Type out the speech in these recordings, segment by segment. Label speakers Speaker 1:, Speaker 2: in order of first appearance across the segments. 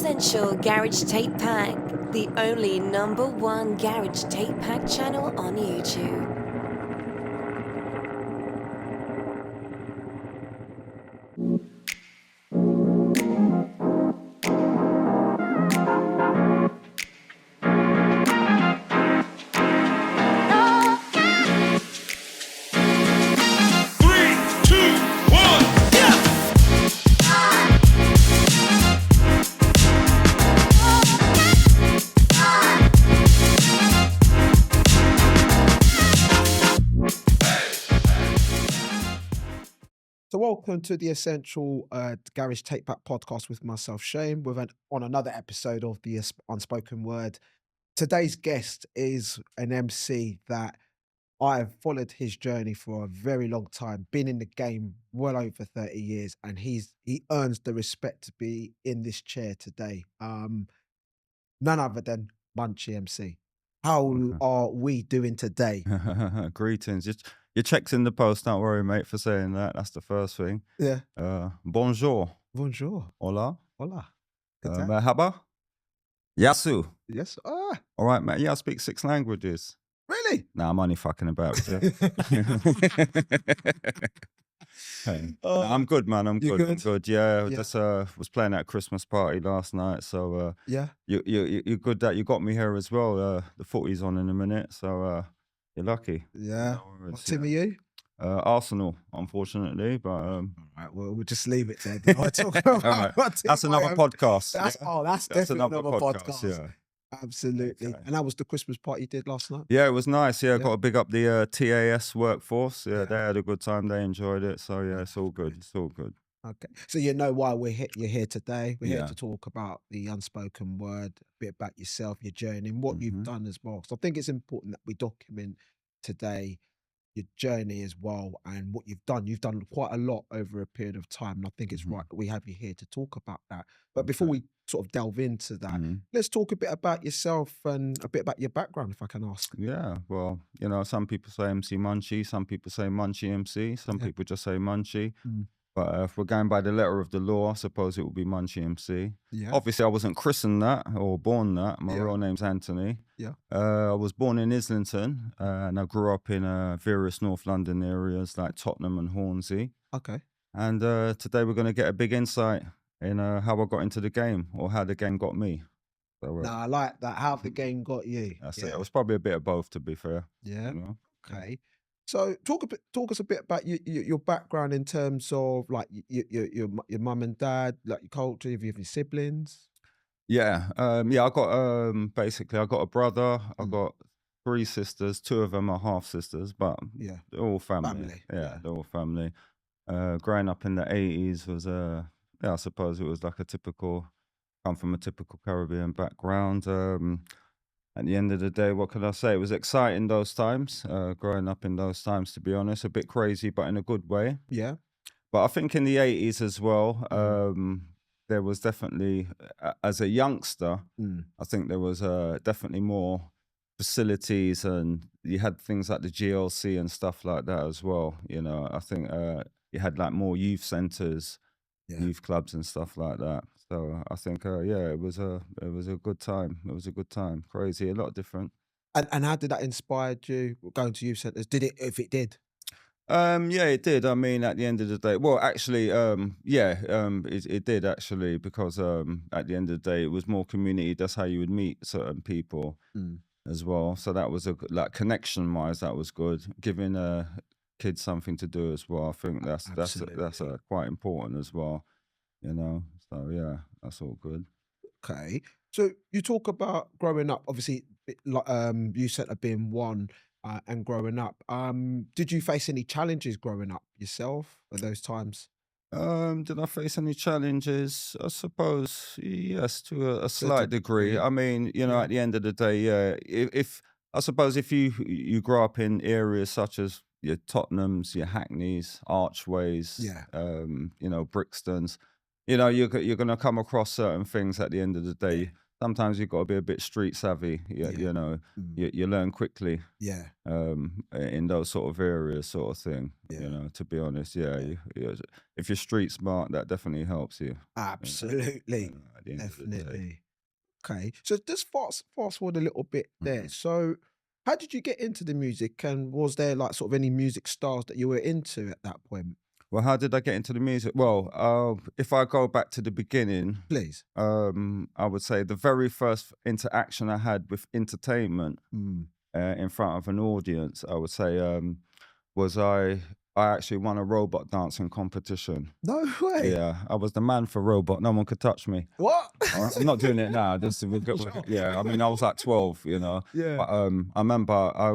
Speaker 1: Essential Garage Tape Pack, the only #1 Garage Tape Pack channel on YouTube.
Speaker 2: So welcome to the Essential Garage Tape Pack podcast with myself, Shane, on another episode of the Unspoken Word. Today's guest is an MC that I have followed his journey for a very long time, been in the game well over 30 years, and he earns the respect to be in this chair today. None other than Munchie MC. How are we doing today?
Speaker 3: Greetings. Your check's in the post, don't worry, mate, for saying that. That's the first thing.
Speaker 2: Yeah.
Speaker 3: Bonjour.
Speaker 2: Bonjour.
Speaker 3: Hola.
Speaker 2: Hola.
Speaker 3: Merhaba. Yasu.
Speaker 2: Yes.
Speaker 3: All right, mate. Yeah, I speak 6 languages.
Speaker 2: Really?
Speaker 3: Nah, I'm only fucking about with you. I'm good, man. I'm good. I'm good. Yeah, just was playing at a Christmas party last night. So
Speaker 2: yeah,
Speaker 3: you're good that you got me here as well. The footy's on in a minute, so you're lucky.
Speaker 2: Yeah.
Speaker 3: No worries,
Speaker 2: What team are you?
Speaker 3: Arsenal, unfortunately, but
Speaker 2: all right, well, we'll just leave it there. That's
Speaker 3: another podcast.
Speaker 2: That's definitely another podcast.
Speaker 3: Yeah.
Speaker 2: Absolutely. Okay. And that was the Christmas party you did last night?
Speaker 3: Yeah, it was nice. Yeah, got to big up the TAS workforce. Yeah, they had a good time. They enjoyed it. So yeah, it's all good. It's all good.
Speaker 2: Okay. So you know why you're here today. We're here to talk about the unspoken word, a bit about yourself, your journey, and what you've done as well. So I think it's important that we document today your journey as well and what you've done. You've done quite a lot over a period of time, and I think it's right that we have you here to talk about that. But before we sort of delve into that, let's talk a bit about yourself and a bit about your background, if I can ask.
Speaker 3: Yeah, well, you know, some people say MC Munchie, some people say Munchie MC, some people just say Munchie. But if we're going by the letter of the law, I suppose it would be Munchie MC. Yeah. Obviously, I wasn't christened that or born that. My real name's Anthony.
Speaker 2: Yeah.
Speaker 3: I was born in Islington and I grew up in various North London areas like Tottenham and Hornsey.
Speaker 2: Okay.
Speaker 3: And today we're going to get a big insight in how I got into the game or how the game got me. So,
Speaker 2: I like that. How the game got you.
Speaker 3: That's it. It was probably a bit of both, to be fair.
Speaker 2: Yeah. You know? Okay. So talk us a bit about your background in terms of like your mum and dad, like your culture. Have you have any siblings?
Speaker 3: Yeah. I got basically I got a brother. I got 3 sisters. 2 of them are half sisters, but they're all family. Yeah, they're all family. Growing up in the 80s was I suppose it was like come from a typical Caribbean background. At the end of the day, what can I say? It was exciting those times, growing up in those times, to be honest. A bit crazy, but in a good way.
Speaker 2: Yeah.
Speaker 3: But I think in the 80s as well, there was definitely, as a youngster, I think there was definitely more facilities and you had things like the GLC and stuff like that as well. You know, I think you had like more youth centres, youth clubs and stuff like that. So I think, it was a good time. It was a good time. Crazy, a lot different.
Speaker 2: And how did that inspire you going to youth centres? Did it, if it did?
Speaker 3: Yeah, it did. I mean, at the end of the day, well, actually, it did actually, because at the end of the day, it was more community. That's how you would meet certain people as well. So that was like connection-wise, that was good. Giving kids something to do as well. I think that's quite important as well. You know, so yeah, that's all good.
Speaker 2: Okay, so you talk about growing up. Obviously, you said being one and growing up. Did you face any challenges growing up yourself at those times?
Speaker 3: Did I face any challenges? I suppose yes, to a slight degree. I mean, you know, at the end of the day, if I suppose if you grow up in areas such as your Tottenhams, your Hackneys, Archways, you know, Brixtons. You know, you're going to come across certain things at the end of the day. sometimes you've got to be a bit street savvy. You know, you learn quickly.
Speaker 2: Yeah.
Speaker 3: In those sort of areas, sort of thing. Yeah. You know, to be honest, if you're street smart, that definitely helps you.
Speaker 2: Absolutely.
Speaker 3: At the end of the day.
Speaker 2: Definitely. Okay. So just fast forward a little bit there. So how did you get into the music, and was there like sort of any music styles that you were into at that point?
Speaker 3: Well, how did I get into the music? Well, if I go back to the beginning,
Speaker 2: please,
Speaker 3: I would say the very first interaction I had with entertainment in front of an audience, I would say, was I actually won a robot dancing competition.
Speaker 2: No way.
Speaker 3: Yeah, I was the man for robot. No one could touch me.
Speaker 2: What?
Speaker 3: I'm not doing it now. Just yeah, I mean, I was like 12, you know.
Speaker 2: Yeah.
Speaker 3: But I remember I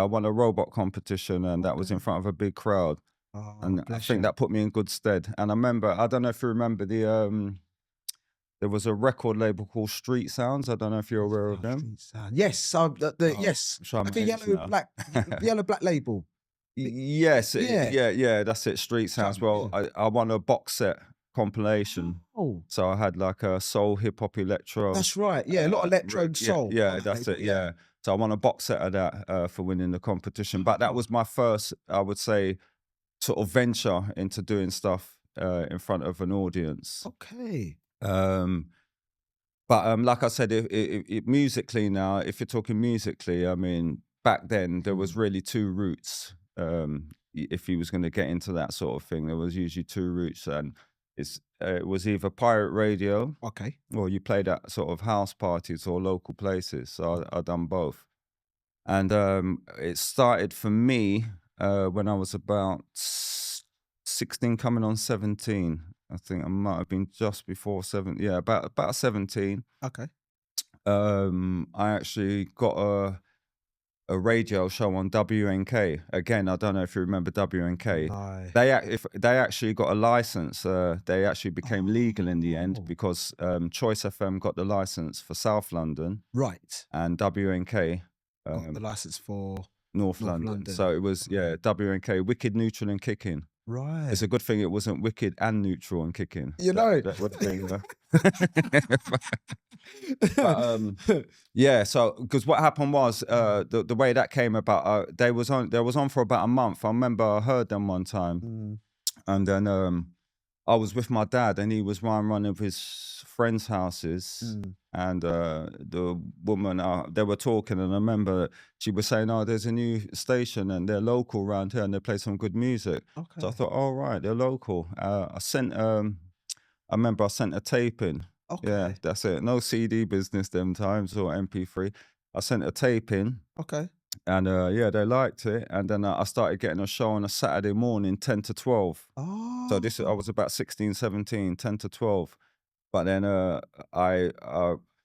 Speaker 3: won a robot competition, and that was in front of a big crowd.
Speaker 2: Oh,
Speaker 3: and I think that put me in good stead. And I remember, I don't know if you remember there was a record label called Street Sounds. I don't know if you're aware of them.
Speaker 2: Street Sound. Yes, yes. Like a yellow black label.
Speaker 3: Yes, yeah, that's it. Street Sounds. Well, I won a box set compilation.
Speaker 2: Oh,
Speaker 3: so I had like a soul, hip hop, electro.
Speaker 2: That's right. Yeah, a lot of electro and soul.
Speaker 3: Yeah, that's it. Yeah. So I won a box set of that for winning the competition. But that was my first, I would say, sort of venture into doing stuff in front of an audience.
Speaker 2: Okay.
Speaker 3: But like I said, it musically now, if you're talking musically, I mean, back then there was really two routes. If you was going to get into that sort of thing, there was usually two routes, and it was either pirate radio,
Speaker 2: okay,
Speaker 3: or you played at sort of house parties or local places. So I done both, and it started for me when I was about 16, coming on 17. I think I might have been just before 17. Yeah, about 17.
Speaker 2: Okay.
Speaker 3: I actually got a radio show on WNK. Again, I don't know if you remember WNK.
Speaker 2: No.
Speaker 3: They actually got a license. They actually became legal in the end because Choice FM got the license for South London.
Speaker 2: Right.
Speaker 3: And WNK
Speaker 2: got the license for
Speaker 3: North London. So it was, WNK, Wicked, Neutral and Kicking.
Speaker 2: Right.
Speaker 3: It's a good thing it wasn't Wicked and Neutral and Kicking.
Speaker 2: You know.
Speaker 3: That would have been, so because what happened was the way that came about, they was on for about a month. I remember I heard them one time, and then I was with my dad, and he was running with his friends' houses, and the woman, they were talking, and I remember she was saying, "Oh, there's a new station, and they're local around here, and they play some good music."
Speaker 2: Okay.
Speaker 3: So I thought, "Oh, right, they're local." I remember I sent a tape in.
Speaker 2: Okay.
Speaker 3: Yeah, that's it. No CD business them times, or MP3. I sent a tape in.
Speaker 2: Okay.
Speaker 3: And they liked it. And then I started getting a show on a Saturday morning, 10 to 12.
Speaker 2: Oh.
Speaker 3: So I was about 16, 17, 10 to 12. But then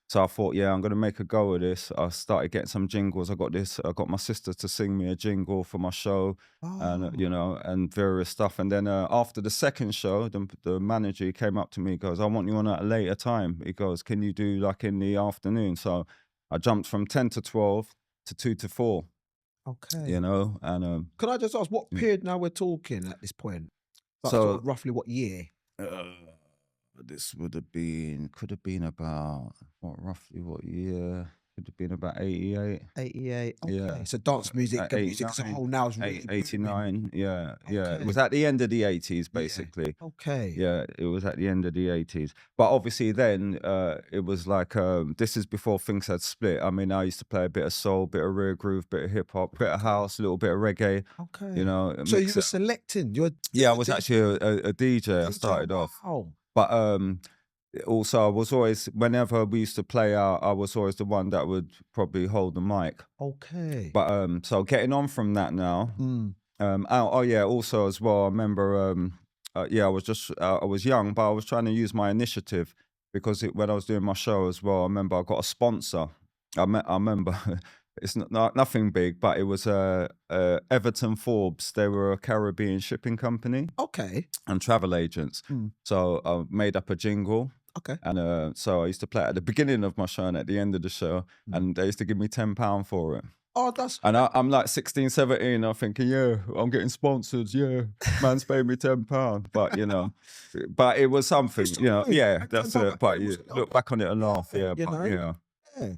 Speaker 3: so I thought, I'm going to make a go of this. I started getting some jingles. I got my sister to sing me a jingle for my show, and and various stuff. And then after the second show, the manager came up to me, he goes, "I want you on at a later time." He goes, "Can you do like in the afternoon?" So I jumped from 10 to 12 to 2 to 4.
Speaker 2: Okay.
Speaker 3: And
Speaker 2: can I just ask what period now we're talking at this point? Like,
Speaker 3: so
Speaker 2: sort of roughly what year?
Speaker 3: This could have been about what year? Could have been about 88.
Speaker 2: 88. Okay.
Speaker 3: Yeah.
Speaker 2: So dance music as a whole now is really
Speaker 3: 89. Yeah.
Speaker 2: Okay.
Speaker 3: Yeah. It was at the end of the 80s, basically.
Speaker 2: Yeah. Okay.
Speaker 3: Yeah, it was at the end of the 80s. But obviously then it was like, this is before things had split. I mean, I used to play a bit of soul, bit of rear groove, bit of hip hop, bit of house, a little bit of reggae.
Speaker 2: Okay. So you were selecting?
Speaker 3: I was actually a DJ. I started off.
Speaker 2: Wow.
Speaker 3: But also, I was always, whenever we used to play out, I was always the one that would probably hold the mic.
Speaker 2: Okay.
Speaker 3: But so getting on from that now. Also as well, I remember, I was young, but I was trying to use my initiative because when I was doing my show as well, I remember I got a sponsor. I remember it's not nothing big, but it was Everton Forbes. They were a Caribbean shipping company.
Speaker 2: Okay.
Speaker 3: And travel agents. So I made up a jingle.
Speaker 2: Okay.
Speaker 3: And so I used to play it at the beginning of my show and at the end of the show, and they used to give me £10 for it.
Speaker 2: Oh, that's...
Speaker 3: And I'm like 16, 17, I'm thinking, yeah, I'm getting sponsored, yeah, man's paid me £10. But, you know, but it was something, you know, yeah, that's it. But you look back on it and laugh, yeah,
Speaker 2: you
Speaker 3: but,
Speaker 2: know?
Speaker 3: yeah.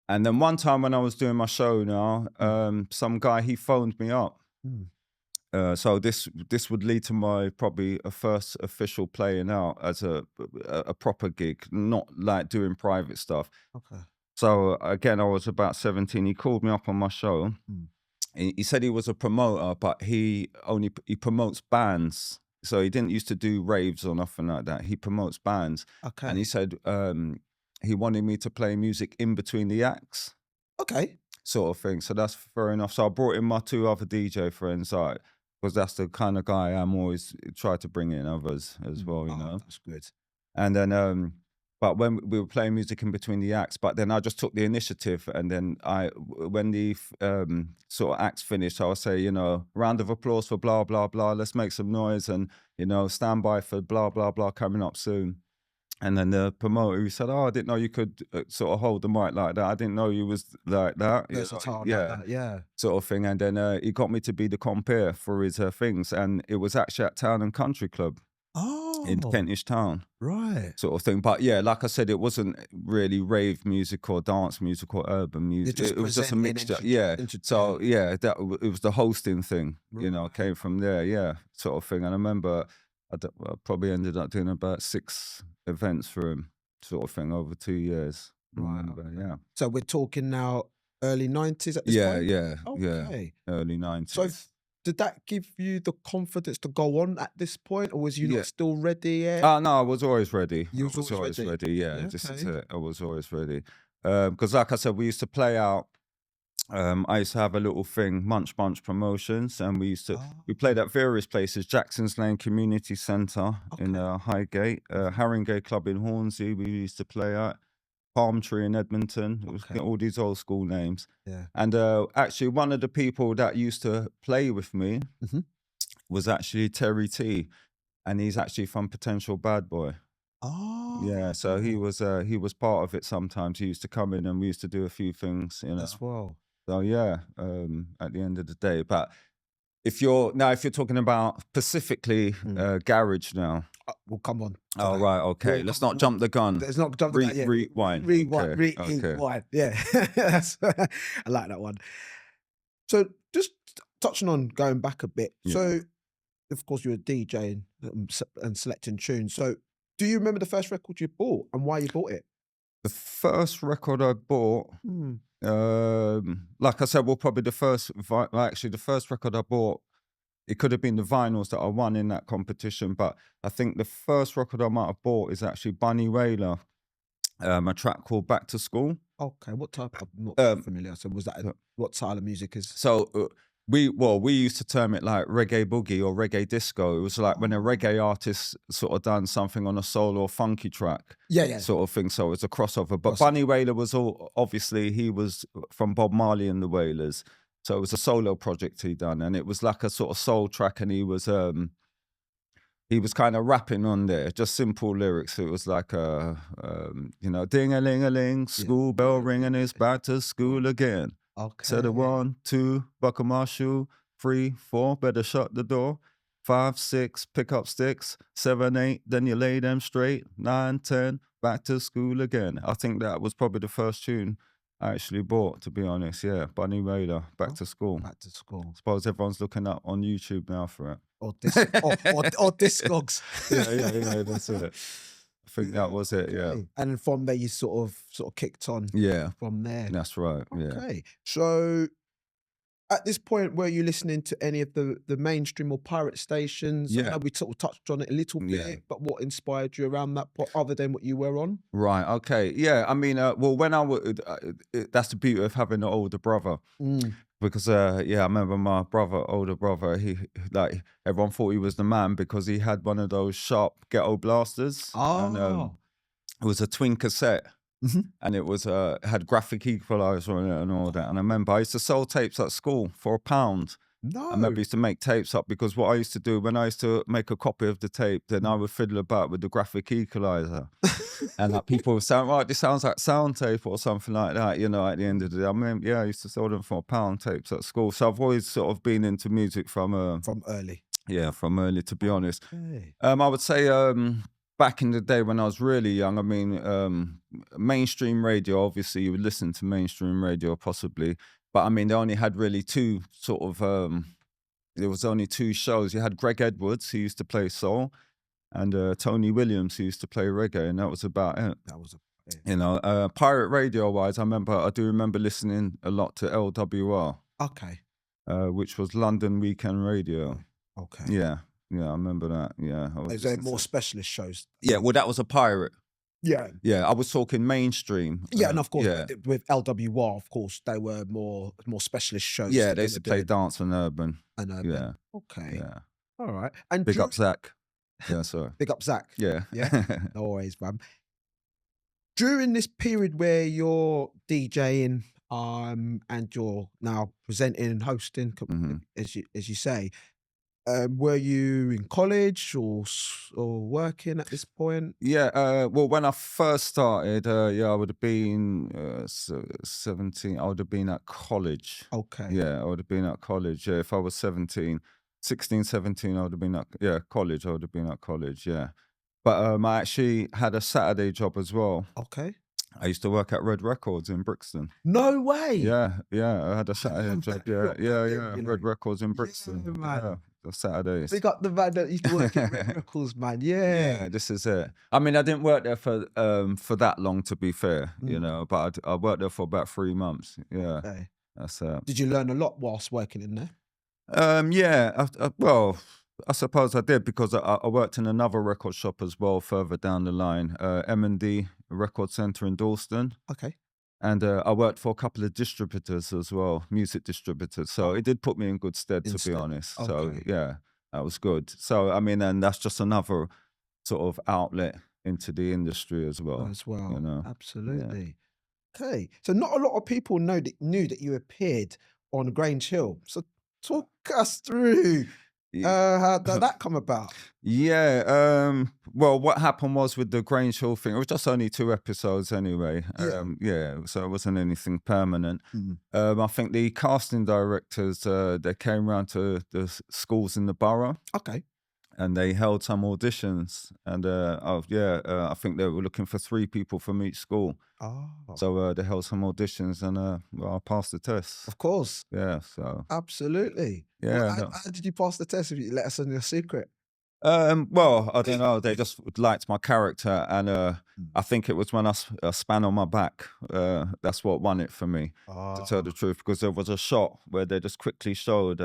Speaker 3: And then one time when I was doing my show now, some guy, he phoned me up. So this would lead to my probably a first official playing out as a proper gig, not like doing private stuff.
Speaker 2: Okay.
Speaker 3: So again, I was about 17. He called me up on my show. He said he was a promoter, but he promotes bands. So he didn't used to do raves or nothing like that. He promotes bands.
Speaker 2: Okay.
Speaker 3: And he said he wanted me to play music in between the acts.
Speaker 2: Okay.
Speaker 3: Sort of thing. So that's fair enough. So I brought in my 2 other DJ friends, because that's the kind of guy I'm always try to bring in others as well, you know.
Speaker 2: That's good.
Speaker 3: And then but when we were playing music in between the acts, but then I just took the initiative, and then when the sort of acts finished, I would say, you know, round of applause for blah, blah, blah, let's make some noise, and, you know, stand by for blah, blah, blah coming up soon. And then the promoter, he said, oh, I didn't know you could sort of hold the mic like that. I didn't know you was like that.
Speaker 2: Yeah.
Speaker 3: Sort of thing. And then he got me to be the compere for his things. And it was actually at Town and Country Club. In Kentish Town.
Speaker 2: Right.
Speaker 3: Sort of thing. But yeah, like I said, it wasn't really rave music or dance music or urban music. It was just a mixture. So yeah, it was the hosting thing, you know, came from there. Yeah, sort of thing. And I remember I probably ended up doing about 6 events for him, sort of thing, over 2 years.
Speaker 2: Right.
Speaker 3: Yeah.
Speaker 2: So we're talking now early 90s at this point?
Speaker 3: Yeah.
Speaker 2: Okay.
Speaker 3: Early 90s.
Speaker 2: So did that give you the confidence to go on at this point, or was you not still ready yet?
Speaker 3: No, I was always ready.
Speaker 2: You was
Speaker 3: always ready. Yeah,
Speaker 2: okay.
Speaker 3: This is it. I was always ready. Because like I said, we used to play out. I used to have a little thing, Munch Promotions, and we played at various places. Jackson's Lane Community Centre in Highgate, Haringey Club in Hornsey. We used to play at Palm Tree in Edmonton. It was all these old school names.
Speaker 2: Yeah.
Speaker 3: And actually, one of the people that used to play with me was actually Terry T, and he's actually from Potential Bad Boy.
Speaker 2: Oh.
Speaker 3: Yeah, so he was part of it sometimes. He used to come in and we used to do a few things, you know.
Speaker 2: That's well.
Speaker 3: So yeah, at the end of the day. But if you're talking about specifically garage now.
Speaker 2: Well, come on.
Speaker 3: Oh, right, okay. Let's not jump the gun.
Speaker 2: Let's not jump the gun yet.
Speaker 3: Rewind.
Speaker 2: Rewind. Yeah. I like that one. So just touching on going back a bit. Yeah. So, of course, you were DJing and selecting tunes. So do you remember the first record you bought and why you bought it?
Speaker 3: The first record I bought, like I said, probably the first record I bought, it could have been the vinyls that I won in that competition, but I think the first record I might have bought is actually Bunny Wailer, a track called Back to School.
Speaker 2: Okay, what type? I'm not familiar. So was that what style of music is?
Speaker 3: So we used to term it like reggae boogie or reggae disco. It was like when a reggae artist sort of done something on a soul or funky track, sort of thing. So it was a crossover. But Bunny Wailer was obviously he was from Bob Marley and the Wailers. So it was a solo project he done, and it was like a sort of soul track, and he was kind of rapping on there, just simple lyrics. It was like ding-a-ling-a-ling, school bell ringing, it's back to school again.
Speaker 2: Okay.
Speaker 3: Said 1, 2, buckle my shoe, 3, 4, better shut the door. 5, 6, pick up sticks. 7, 8, then you lay them straight. 9, 10, back to school again. I think that was probably the first tune I actually bought, to be honest. Yeah, Bunny Wailer, Back to School.
Speaker 2: Back to School.
Speaker 3: I suppose everyone's looking up on YouTube now for it.
Speaker 2: Or Discogs.
Speaker 3: Yeah, that's it. I think that was it, yeah.
Speaker 2: And from there, you sort of kicked on.
Speaker 3: Yeah.
Speaker 2: From there.
Speaker 3: That's right, yeah.
Speaker 2: Okay. So at this point, were you listening to any of the mainstream or pirate stations?
Speaker 3: Yeah.
Speaker 2: I know we sort of touched on it a little bit, but what inspired you around that point, other than what you were on?
Speaker 3: Right, okay. Yeah, I mean, when I would, that's the beauty of having an older brother. Because, I remember my older brother, he, like, everyone thought he was the man because he had one of those sharp ghetto blasters.
Speaker 2: Oh.
Speaker 3: And, it was a twin cassette. And it was had graphic equalizer on it and all that. And I remember I used to sell tapes at school for £1.
Speaker 2: No.
Speaker 3: I remember I used to make tapes up because what I used to do when I used to make a copy of the tape, then I would fiddle about with the graphic equalizer. And like people would sound, right, this sounds like sound tape or something like that, you know, at the end of the day. I mean, yeah, I used to sell them for £1 tapes at school. So I've always sort of been into music from
Speaker 2: early.
Speaker 3: Yeah, from early, to be honest.
Speaker 2: Okay.
Speaker 3: I would say back in the day when I was really young, I mean, mainstream radio, obviously you would listen to mainstream radio possibly. But I mean, they only had really two sort of, there was only two shows. You had Greg Edwards, who used to play soul, and Tony Williams, who used to play reggae, and that was about it.
Speaker 2: That was it.
Speaker 3: You know, pirate radio-wise, I do remember listening a lot to LWR.
Speaker 2: Okay.
Speaker 3: Which was London Weekend Radio.
Speaker 2: Okay.
Speaker 3: Yeah, I remember that. Yeah.
Speaker 2: Is there more specialist shows?
Speaker 3: Yeah, well, that was a pirate.
Speaker 2: Yeah.
Speaker 3: Yeah, I was talking mainstream.
Speaker 2: Yeah, and of course, with LWR, of course, they were more specialist shows.
Speaker 3: Yeah, they used to play dance and urban.
Speaker 2: Yeah. Okay.
Speaker 3: Yeah.
Speaker 2: All right. And
Speaker 3: big up Zach. Yeah, sorry.
Speaker 2: Big up Zach.
Speaker 3: Yeah.
Speaker 2: Yeah. No worries, man. During this period where you're DJing, and you're now presenting and hosting, as you say, were you in college or working at this point?
Speaker 3: Yeah, well, when I first started, I would have been 17. I would have been at college.
Speaker 2: Okay.
Speaker 3: Yeah, I would have been at college. Yeah, if I was 16, 17, I would have been at college. I would have been at college. Yeah, but I actually had a Saturday job as well.
Speaker 2: Okay.
Speaker 3: I used to work at Red Records in Brixton.
Speaker 2: No way.
Speaker 3: Yeah, I had a Saturday job. Yeah. Red Records in Brixton.
Speaker 2: Yeah, man.
Speaker 3: The Saturdays.
Speaker 2: Big up the man that used to work at Red Records, man. Yeah,
Speaker 3: this is it. I mean, I didn't work there for that long, to be fair, you know, but I worked there for about 3 months. Yeah,
Speaker 2: okay.
Speaker 3: That's
Speaker 2: Did you learn a lot whilst working in there?
Speaker 3: Yeah. Well, I suppose I did because I worked in another record shop as well further down the line, M&D Record Centre in Dalston.
Speaker 2: Okay.
Speaker 3: And I worked for a couple of distributors as well, music distributors. So it did put me in good stead, to be honest.
Speaker 2: Okay.
Speaker 3: So yeah, that was good. So I mean, and that's just another sort of outlet into the industry as well. You know?
Speaker 2: Absolutely. Yeah. Okay. So not a lot of people knew that you appeared on Grange Hill. So talk us through how did that come about?
Speaker 3: Yeah, well, what happened was with the Grange Hill thing, it was just only 2 episodes anyway. So it wasn't anything permanent. I think the casting directors, they came around to the schools in the borough.
Speaker 2: Okay.
Speaker 3: And they held some auditions, and I think they were looking for 3 people from each school.
Speaker 2: Oh.
Speaker 3: So they held some auditions, and I passed the test.
Speaker 2: Of course.
Speaker 3: Yeah. So
Speaker 2: absolutely.
Speaker 3: Yeah.
Speaker 2: Well, how did you pass the test? If you let us in your secret.
Speaker 3: Well, I don't know. They just liked my character, and I think it was when I span on my back. That's what won it for me, to tell the truth. Because there was a shot where they just quickly showed,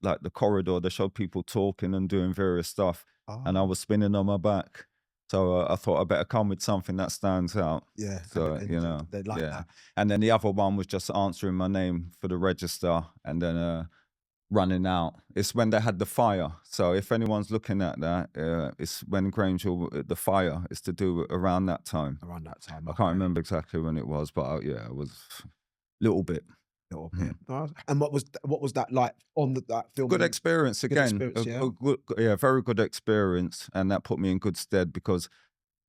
Speaker 3: like the corridor. They showed people talking and doing various stuff, and I was spinning on my back. So I thought I better come with something that stands out.
Speaker 2: Yeah.
Speaker 3: So you know,
Speaker 2: they like that.
Speaker 3: And then the other one was just answering my name for the register, and then running out. It's when they had the fire. So if anyone's looking at that, it's when Grange Hill, the fire is to do around that time.
Speaker 2: Around that time.
Speaker 3: I can't remember exactly when it was, but it was a little bit.
Speaker 2: And what was that like on that film?
Speaker 3: Good experience again. Very good experience, and that put me in good stead because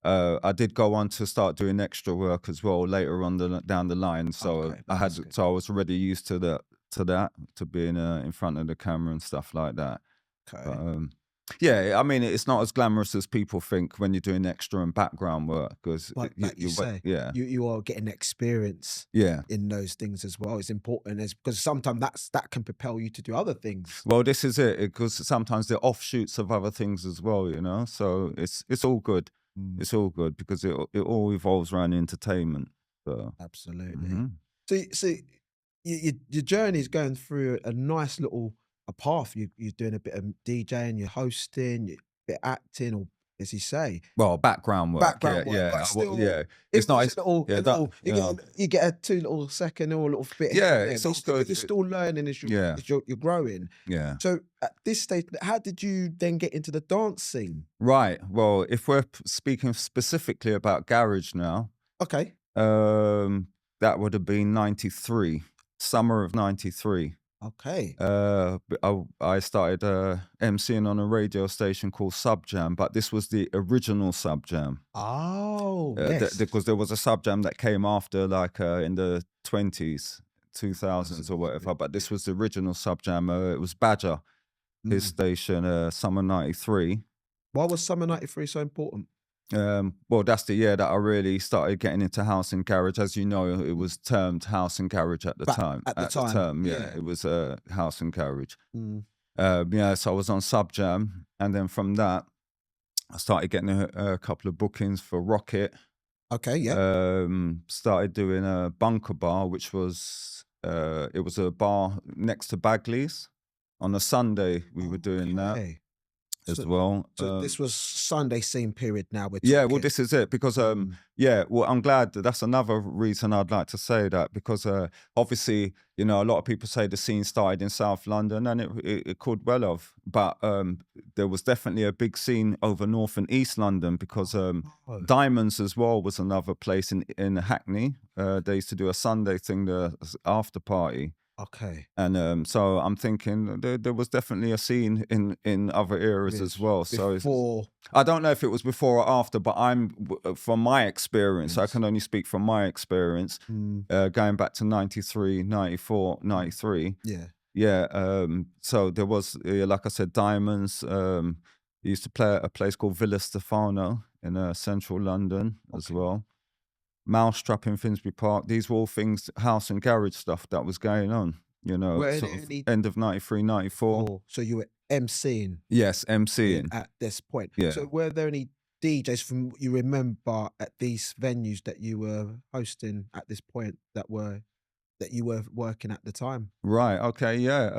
Speaker 3: I did go on to start doing extra work as well later on down the line. So I was already used to that, to being in front of the camera and stuff like that.
Speaker 2: Okay.
Speaker 3: But, I mean, it's not as glamorous as people think when you're doing extra and background work, because
Speaker 2: you are getting experience in those things as well. It's important because sometimes that can propel you to do other things.
Speaker 3: Well, this is it, because sometimes they're offshoots of other things as well, you know. So it's all good. It's all good because it all evolves around entertainment. So.
Speaker 2: Absolutely. So your journey is going through a nice little path. You're doing a bit of DJing, you're hosting, a bit of acting, or as you say,
Speaker 3: well, background work. It's nice.
Speaker 2: You get a 2 little second or a little bit.
Speaker 3: It's all good.
Speaker 2: You're still learning as you're growing.
Speaker 3: Yeah.
Speaker 2: So at this stage, how did you then get into the dance scene?
Speaker 3: Right. Well, if we're speaking specifically about garage now,
Speaker 2: okay,
Speaker 3: that would have been 93. Summer of 93.
Speaker 2: Okay.
Speaker 3: I started MCing on a radio station called Sub Jam, but this was the original Sub Jam.
Speaker 2: Oh, yes.
Speaker 3: Because there was a Sub Jam that came after, like in the 2000s or whatever. But this was the original Sub Jam. It was Badger, his station, Summer '93.
Speaker 2: Why was Summer '93 so important?
Speaker 3: Well, that's the year that I really started getting into house and garage. As you know, it was termed house and garage at the time.
Speaker 2: At the time,
Speaker 3: it was house and garage. So I was on Sub Jam, and then from that, I started getting a couple of bookings for Rocket.
Speaker 2: Okay, yeah.
Speaker 3: Started doing a Bunker Bar, which was it was a bar next to Bagley's. On a Sunday, we were doing that as well.
Speaker 2: So this was Sunday scene period now.
Speaker 3: Yeah, well, this is it because, well, I'm glad that's another reason I'd like to say that because obviously, you know, a lot of people say the scene started in South London and it could well have, but there was definitely a big scene over North and East London because Diamonds as well was another place in Hackney. They used to do a Sunday thing, the after party.
Speaker 2: Okay.
Speaker 3: And so I'm thinking there was definitely a scene in other eras as well. So I don't know if it was before or after, but from my experience, I can only speak from my experience, going back to 93, 94, 93.
Speaker 2: Yeah.
Speaker 3: Yeah. So there was, like I said, Diamonds. He used to play at a place called Villa Stefano in central London as well. Mousetrap in Finsbury Park. These were all things, house and garage stuff that was going on, you know, end of 93, 94.
Speaker 2: So you were MCing?
Speaker 3: Yes, MCing.
Speaker 2: At this point.
Speaker 3: Yeah.
Speaker 2: So were there any DJs from you remember at these venues that you were hosting at this point that you were working at the time?
Speaker 3: Right, okay, yeah.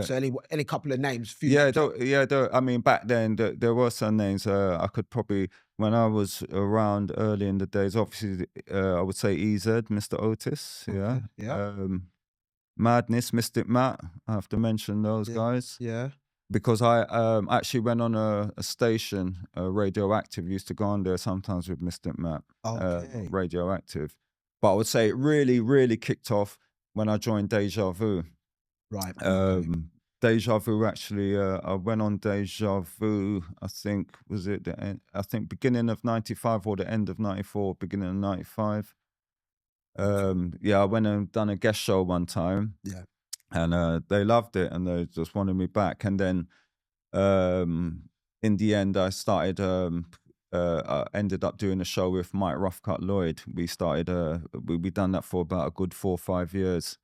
Speaker 2: So any couple of names?
Speaker 3: I mean, back then there were some names. I could probably, when I was around early in the days, obviously, I would say EZ, Mr. Otis, Madness, Mystic Matt. I have to mention those guys.
Speaker 2: Yeah.
Speaker 3: Because I actually went on a station, Radioactive. Used to go on there sometimes with Mystic Matt.
Speaker 2: Okay.
Speaker 3: Radioactive. But I would say it really, really kicked off when I joined Deja Vu.
Speaker 2: Right.
Speaker 3: Deja Vu, actually, I went on Deja Vu, I think, was it beginning of 95 or the end of 94, beginning of 95. I went and done a guest show one time.
Speaker 2: Yeah.
Speaker 3: And they loved it and they just wanted me back. And then in the end, I started, I ended up doing a show with Mike Roughcut Lloyd. We started, we done that for about a good 4 or 5 years.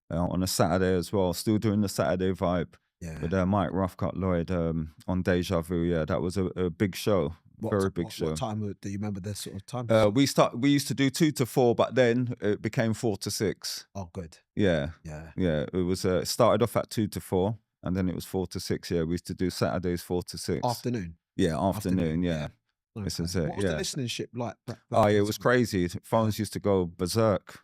Speaker 3: On a Saturday as well, still doing the Saturday vibe with Mike Roughcut Lloyd on Deja Vu. Yeah, that was a big show, very big show.
Speaker 2: What time do you remember the sort of time?
Speaker 3: We used to do 2 to 4, but then it became 4 to 6.
Speaker 2: Oh, good.
Speaker 3: Yeah. It was started off at 2 to 4, and then it was 4 to 6. Yeah, we used to do Saturdays 4 to 6.
Speaker 2: Afternoon.
Speaker 3: Yeah, afternoon. Yeah.
Speaker 2: Okay.
Speaker 3: This is it.
Speaker 2: What was the listenership like?
Speaker 3: It was crazy. Phones used to go berserk.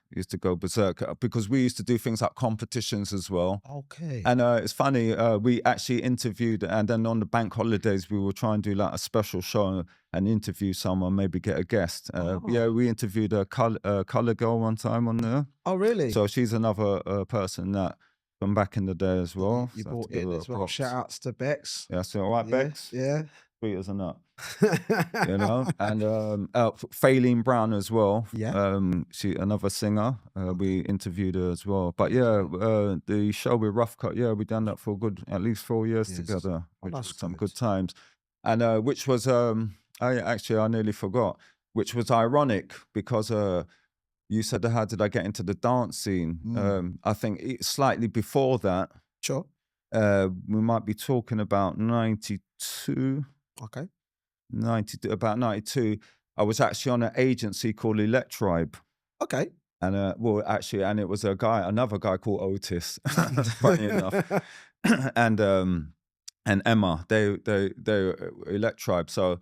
Speaker 3: Because we used to do things like competitions as well.
Speaker 2: Okay.
Speaker 3: And it's funny. We actually interviewed, and then on the bank holidays, we would try and do like a special show and interview someone, maybe get a guest. We interviewed a color girl one time on there.
Speaker 2: Oh, really?
Speaker 3: So she's another person that from back in the day as well.
Speaker 2: You brought in as well. Shout outs to Bex.
Speaker 3: Yeah, so all right, Bex.
Speaker 2: Yeah.
Speaker 3: Sweet as a nut. You know, and Faylene Brown as well.
Speaker 2: Yeah.
Speaker 3: She another singer. We interviewed her as well. But the show with Roughcut, we done that for at least 4 years together, which was some good times. And which was I nearly forgot, which was ironic because you said how did I get into the dance scene? I think slightly before that.
Speaker 2: Sure.
Speaker 3: We might be talking about 92.
Speaker 2: Okay.
Speaker 3: About 92, I was actually on an agency called Electribe.
Speaker 2: Okay.
Speaker 3: And and it was another guy called Otis, funny enough. And Emma, they Electribe. So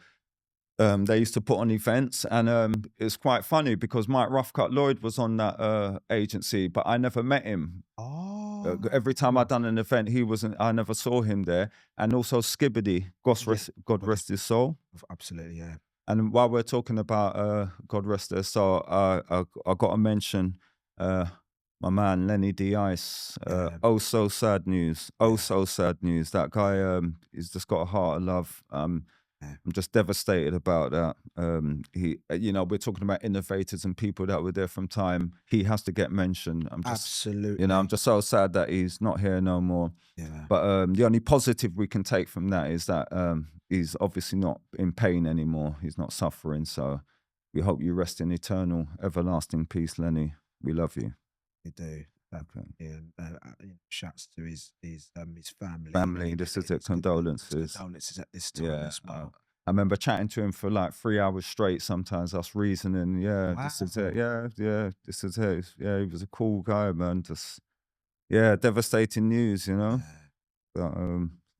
Speaker 3: they used to put on events, and it's quite funny because Mike Roughcut Lloyd was on that agency, but I never met him.
Speaker 2: Oh.
Speaker 3: Every time I'd done an event, he wasn't. I never saw him there. And also Skibbity, God rest his soul.
Speaker 2: Absolutely, yeah.
Speaker 3: And while we're talking about God rest their soul, I got to mention my my man Lenny D Ice. Oh so sad news. Oh so sad news. That guy he's just got a heart of love. I'm just devastated about that. He, we're talking about innovators and people that were there from time. He has to get mentioned.
Speaker 2: Absolutely.
Speaker 3: I'm just so sad that he's not here no more.
Speaker 2: Yeah.
Speaker 3: But the only positive we can take from that is that he's obviously not in pain anymore. He's not suffering. So we hope you rest in eternal, everlasting peace, Lenny. We love you.
Speaker 2: We do.
Speaker 3: Okay.
Speaker 2: Yeah, shouts to his family.
Speaker 3: Family, this is it. Condolences.
Speaker 2: Condolences at this time as well.
Speaker 3: I remember chatting to him for like 3 hours straight. Sometimes us reasoning. Yeah,
Speaker 2: Wow.
Speaker 3: this is it. Yeah, this is it. Yeah, he was a cool guy, man. Just devastating news,
Speaker 2: Yeah.
Speaker 3: But,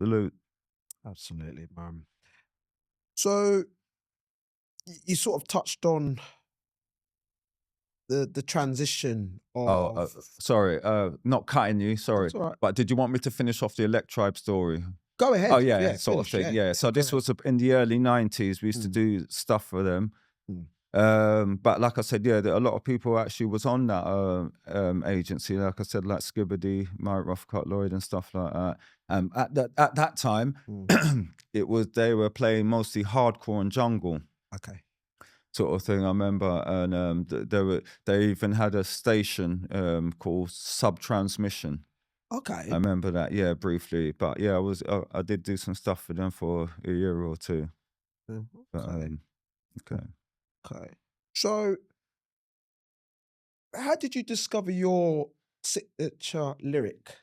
Speaker 3: salute.
Speaker 2: Absolutely, man. So you sort of touched on the transition of.
Speaker 3: Sorry, not cutting you. Sorry,
Speaker 2: That's all right.
Speaker 3: but did you want me to finish off the Elect Tribe story?
Speaker 2: Go ahead.
Speaker 3: Oh yeah, sort of thing. Yeah. So this was in the early 90s. We used to do stuff for them. But like I said, a lot of people actually was on that agency. Like I said, like Skibbity, Mike Rothcott, Lloyd, and stuff like that. At that time, they were playing mostly hardcore and jungle.
Speaker 2: Okay.
Speaker 3: Sort of thing. I remember, and they even had a station called Subtransmission.
Speaker 2: Okay.
Speaker 3: I remember that, briefly. But I did do some stuff for them for a year or two.
Speaker 2: Okay.
Speaker 3: But,
Speaker 2: okay. So, how did you discover your signature lyric?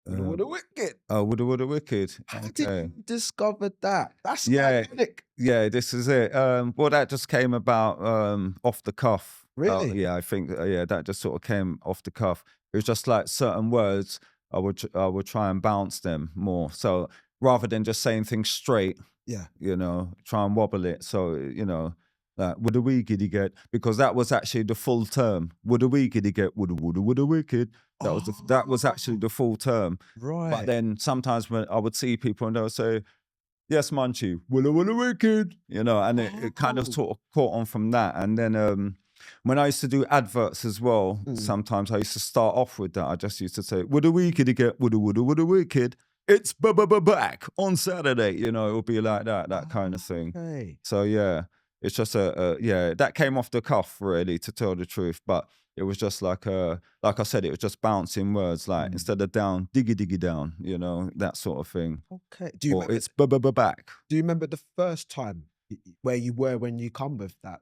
Speaker 2: Woulda Wicked.
Speaker 3: Oh, Woulda Wicked.
Speaker 2: How did you discover that? That's
Speaker 3: iconic. Yeah, this is it. Well, that just came about off the cuff.
Speaker 2: Really?
Speaker 3: I think that just sort of came off the cuff. It was just like certain words, I would try and bounce them more. So rather than just saying things straight, try and wobble it. So like woulda we giddy get, because that was actually the full term. Woulda we giddy get, woulda wicked. That was actually the full term.
Speaker 2: Right.
Speaker 3: But then sometimes when I would see people and they would say, yes, Munchie, woulda wicked, and it kind of sort of caught on from that. And then when I used to do adverts as well, sometimes I used to start off with that. I just used to say, woulda we giddy get, woulda wicked. It's back on Saturday. It would be like that kind of thing.
Speaker 2: Okay.
Speaker 3: So it's just that came off the cuff, really, to tell the truth. But it was just like I said, it was just bouncing words, like instead of down, diggy down, that sort of thing.
Speaker 2: Okay.
Speaker 3: It's back.
Speaker 2: Do you remember the first time where you were when you come with that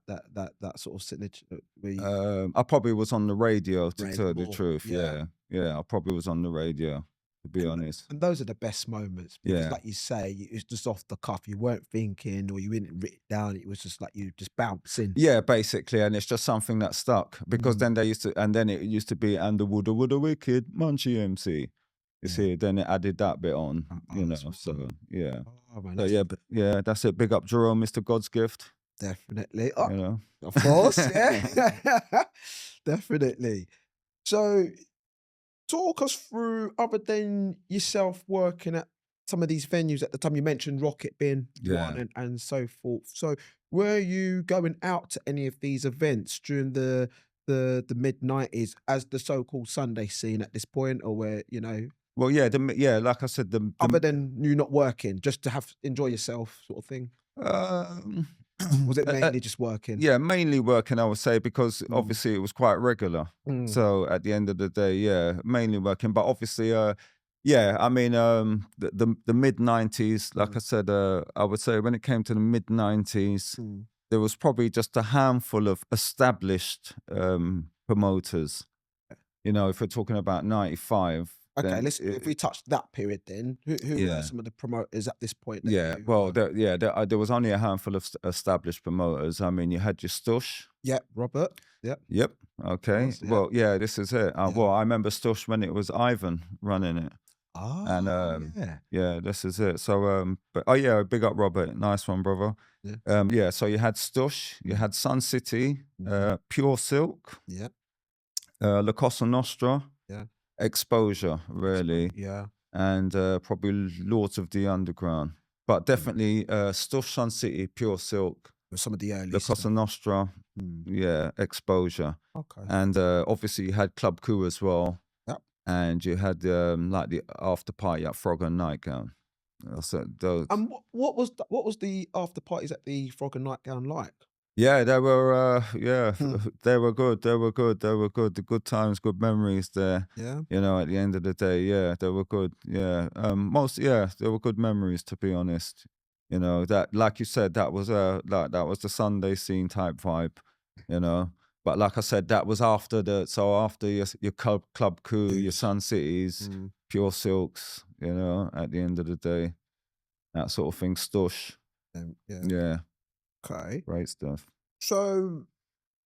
Speaker 2: sort of signature?
Speaker 3: I probably was on the radio, to tell the truth. Yeah, I probably was on the radio, to be honest.
Speaker 2: And those are the best moments, because like you say, it's just off the cuff. You weren't thinking, or you didn't write it down. It was just like you just bouncing.
Speaker 3: Yeah, basically, and it's just something that stuck, because then it used to be, and the woulda wicked Munchie MC. You see, then it added that bit on, so yeah.
Speaker 2: Oh, man,
Speaker 3: so that's it. Big up Jerome, Mr. God's Gift.
Speaker 2: Definitely. Of course, yeah. Definitely. So talk us through, other than yourself working at some of these venues at the time. You mentioned Rocket being one and so forth. So were you going out to any of these events during the mid-90s as the so-called Sunday scene at this point, or where,
Speaker 3: Well, like I said,
Speaker 2: other than you not working, just to enjoy yourself sort of thing? Was it mainly just working?
Speaker 3: Yeah, mainly working, I would say, because obviously it was quite regular. So at the end of the day, mainly working. But obviously, I mean, the mid-90s, like I said, I would say when it came to the mid-90s, there was probably just a handful of established promoters. If we're talking about 95.
Speaker 2: Okay, if we touch that period, then who were some of the promoters at this point?
Speaker 3: There was only a handful of established promoters. I mean, you had your Stush.
Speaker 2: Yep, Robert.
Speaker 3: Yep. Okay.
Speaker 2: Course,
Speaker 3: well, this is it. Well, I remember Stush when it was Ivan running it.
Speaker 2: Oh,
Speaker 3: and this is it. So, big up Robert. Nice one, brother.
Speaker 2: Yeah.
Speaker 3: So you had Stush, you had Sun City, Pure Silk, La Cosa Nostra. Exposure, really. And probably Lords of the Underground. But definitely Stush, Sun City, Pure Silk,
Speaker 2: some of the early
Speaker 3: the
Speaker 2: stuff.
Speaker 3: Cosa Nostra, exposure.
Speaker 2: Okay.
Speaker 3: And obviously you had Club Coup as well.
Speaker 2: Yep.
Speaker 3: And you had like the after party at Frog and Nightgown. So those.
Speaker 2: And what was the after parties at the Frog and Nightgown like?
Speaker 3: Yeah, they were. They were good. They were good. They were good. The good times, good memories there.
Speaker 2: Yeah.
Speaker 3: You know, at the end of the day, yeah, they were good. Yeah. They were good memories, to be honest. You know, that, like you said, that was that was the Sunday scene type vibe. You know, but like I said, that was after your Club Coup, your Sun Cities, Pure Silks. You know, at the end of the day, that sort of thing. Stush. Yeah.
Speaker 2: Okay.
Speaker 3: Great stuff.
Speaker 2: So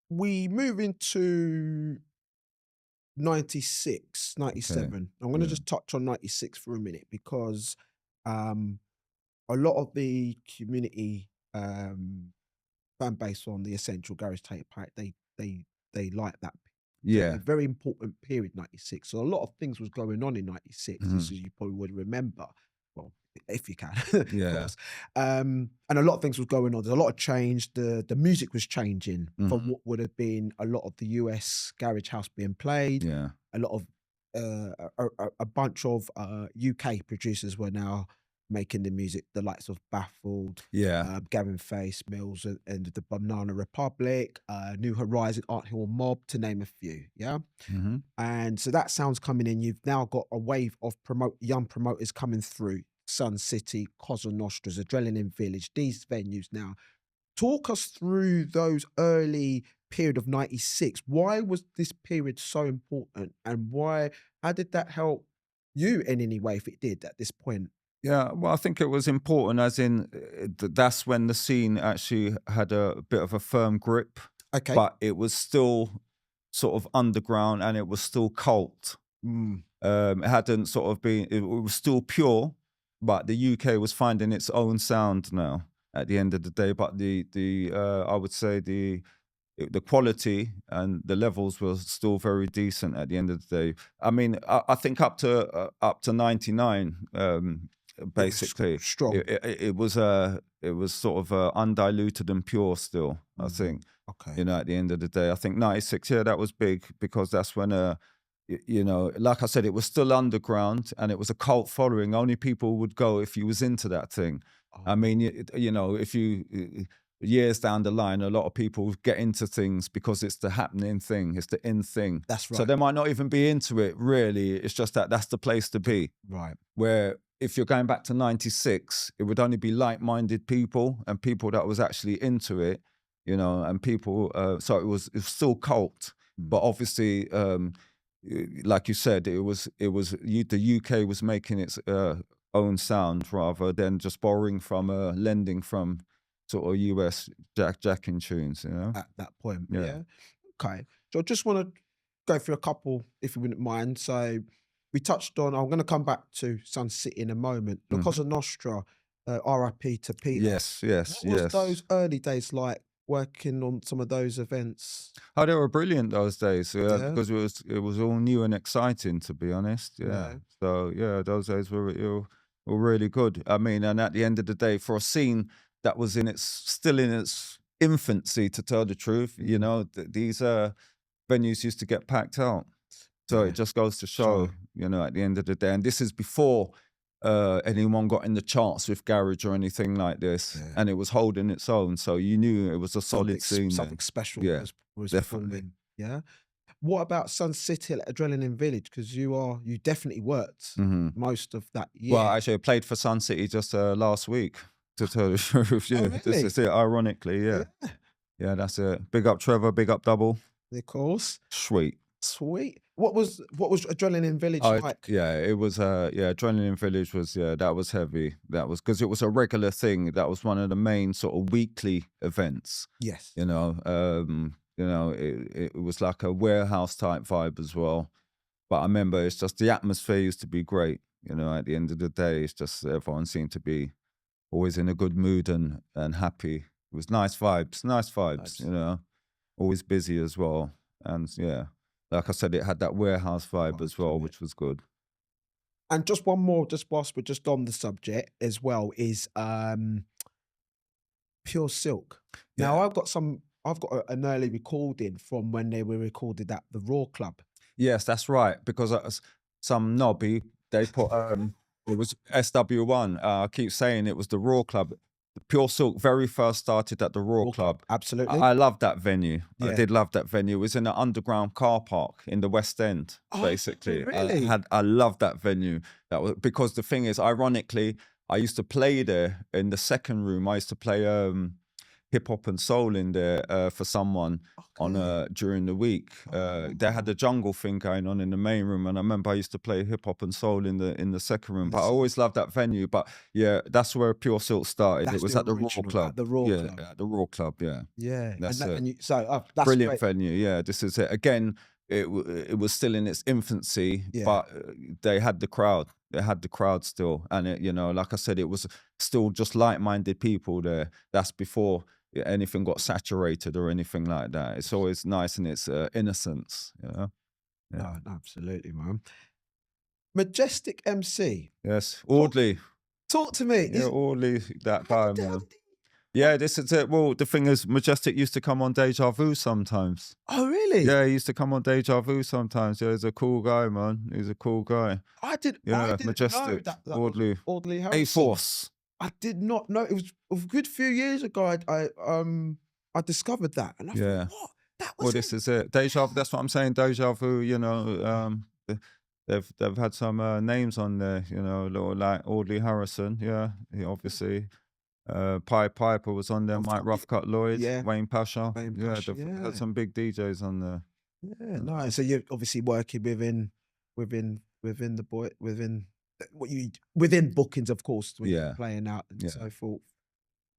Speaker 2: we move into 96, 97.
Speaker 3: Okay.
Speaker 2: I'm going to just touch on 96 for a minute because a lot of the community fan base on the Essential Garage Tape Pack, they like that.
Speaker 3: Yeah.
Speaker 2: A very important period, 96. So a lot of things was going on in 96, as you probably would remember. Well, if you can, of course. And a lot of things was going on. There's a lot of change. The music was changing from what would have been a lot of the US garage house being played.
Speaker 3: Yeah.
Speaker 2: A lot of a bunch of UK producers were now making the music, the likes of Baffled, Gavin Face, Mills, and the Banana Republic, New Horizon, Art Hill Mob, to name a few. Yeah. And so that sound's coming in. You've now got a wave of young promoters coming through. Sun City, Cosa Nostra's, Adrenaline Village, these venues now. Talk us through those early period of 96. Why was this period so important, and how did that help you in any way, if it did, at this point?
Speaker 3: Yeah, well, I think it was important, as in that's when the scene actually had a bit of a firm grip.
Speaker 2: Okay.
Speaker 3: But it was still sort of underground, and it was still cult. It hadn't sort of been, it was still pure, but the UK was finding its own sound now at the end of the day. But I would say the quality and the levels were still very decent at the end of the day. I mean, I think up to 99, basically,
Speaker 2: strong.
Speaker 3: It was sort of undiluted and pure still. I think.
Speaker 2: Okay.
Speaker 3: You know, at the end of the day, I think 96. Yeah, that was big because that's when you know, like I said, it was still underground and it was a cult following. Only people would go if you was into that thing. I mean, you know, if you years down the line, a lot of people get into things because it's the happening thing, it's the in thing.
Speaker 2: That's right.
Speaker 3: So they might not even be into it, really. It's just that's the place to be.
Speaker 2: Right.
Speaker 3: Where if you're going back to 96, it would only be like-minded people and people that was actually into it, you know, and people, so it was still cult. But obviously, like you said, the UK was making its own sound rather than just borrowing from, lending from sort of US jacking tunes, you know?
Speaker 2: At that point, yeah. Okay. So I just want to go through a couple, if you wouldn't mind. So we touched on, I'm going to come back to Sun City in a moment. The Cosa Nostra, RIP to Peter.
Speaker 3: Yes.
Speaker 2: What was those early days like, working on some of those events?
Speaker 3: Oh, they were brilliant those days because it was all new and exciting, to be honest. Yeah. So yeah, those days were really good. I mean, and at the end of the day, for a scene that was still in its infancy, to tell the truth, you know, these venues used to get packed out. So it just goes to show, you know, at the end of the day, and this is before anyone got in the charts with garage or anything like this, and it was holding its own, so you knew it was a solid scene.
Speaker 2: Something special was
Speaker 3: definitely.
Speaker 2: Yeah. What about Sun City at Adrenaline Village? Because you definitely worked most of that year.
Speaker 3: Well, actually, I played for Sun City just last week, to tell the truth. Yeah,
Speaker 2: really?
Speaker 3: This is it. Ironically, yeah, that's it. Big up Trevor, big up Double.
Speaker 2: Of course.
Speaker 3: Sweet.
Speaker 2: What was Adrenaline Village like?
Speaker 3: Yeah, it was. Adrenaline Village was. Yeah, that was heavy. That was because it was a regular thing. That was one of the main sort of weekly events.
Speaker 2: Yes.
Speaker 3: You know, it was like a warehouse type vibe as well. But I remember it's just the atmosphere used to be great. You know, at the end of the day, it's just everyone seemed to be always in a good mood and happy. It was nice vibes. You know, always busy as well, and yeah. Like I said, it had that warehouse vibe as well, which was good.
Speaker 2: And just one more, just whilst we're just on the subject as well, is Pure Silk. Now I've got an early recording from when they were recorded at the Raw Club.
Speaker 3: Yes, that's right. Because some knobby, they put it was SW1. I keep saying it was the Raw Club. The Pure Silk very first started at the Raw Club.
Speaker 2: Absolutely.
Speaker 3: I loved that venue.
Speaker 2: Yeah.
Speaker 3: I did love that venue. It was in an underground car park in the West End, basically.
Speaker 2: Really?
Speaker 3: I loved that venue. That was because the thing is, ironically, I used to play there in the second room. I used to play hip hop and soul in there for someone on during the week. They had the jungle thing going on in the main room, and I remember I used to play hip hop and soul in the second room. But I always loved that venue. But yeah, that's where Pure Silk started. It was at the Raw Club.
Speaker 2: At the Raw Club.
Speaker 3: At the Raw Club. Yeah.
Speaker 2: Yeah.
Speaker 3: That's
Speaker 2: that's
Speaker 3: brilliant
Speaker 2: great.
Speaker 3: venue. Yeah, this is it again. It was still in its infancy, but they had the crowd. They had the crowd still, and it, like I said, it was still just like-minded people there. That's before anything got saturated or anything like that. It's always nice in its innocence, Yeah.
Speaker 2: No, absolutely, man. Majestic MC.
Speaker 3: Yes, Audley.
Speaker 2: Talk to me.
Speaker 3: Yeah, Audley, that guy, man. Yeah, this is it. Well, the thing is, Majestic used to come on Deja Vu sometimes.
Speaker 2: Oh, really?
Speaker 3: Yeah, he used to come on Deja Vu sometimes. Yeah, he's a cool guy, man. He's a cool guy.
Speaker 2: I didn't
Speaker 3: Majestic.
Speaker 2: know that
Speaker 3: Audley
Speaker 2: Harrison.
Speaker 3: A-Force.
Speaker 2: I did not know. It was a good few years ago. I discovered that, and I thought, what? That was.
Speaker 3: Well, this is it. Deja Vu. That's what I'm saying. Deja Vu. They've had some names on there. Little like Audley Harrison. Yeah, he obviously. Piper was on there. Mike Roughcut Lloyd. Yeah. Wayne Pasha. They've had some big DJs on there.
Speaker 2: Yeah, nice. So you're obviously working within bookings, of course, when you're playing out and so forth.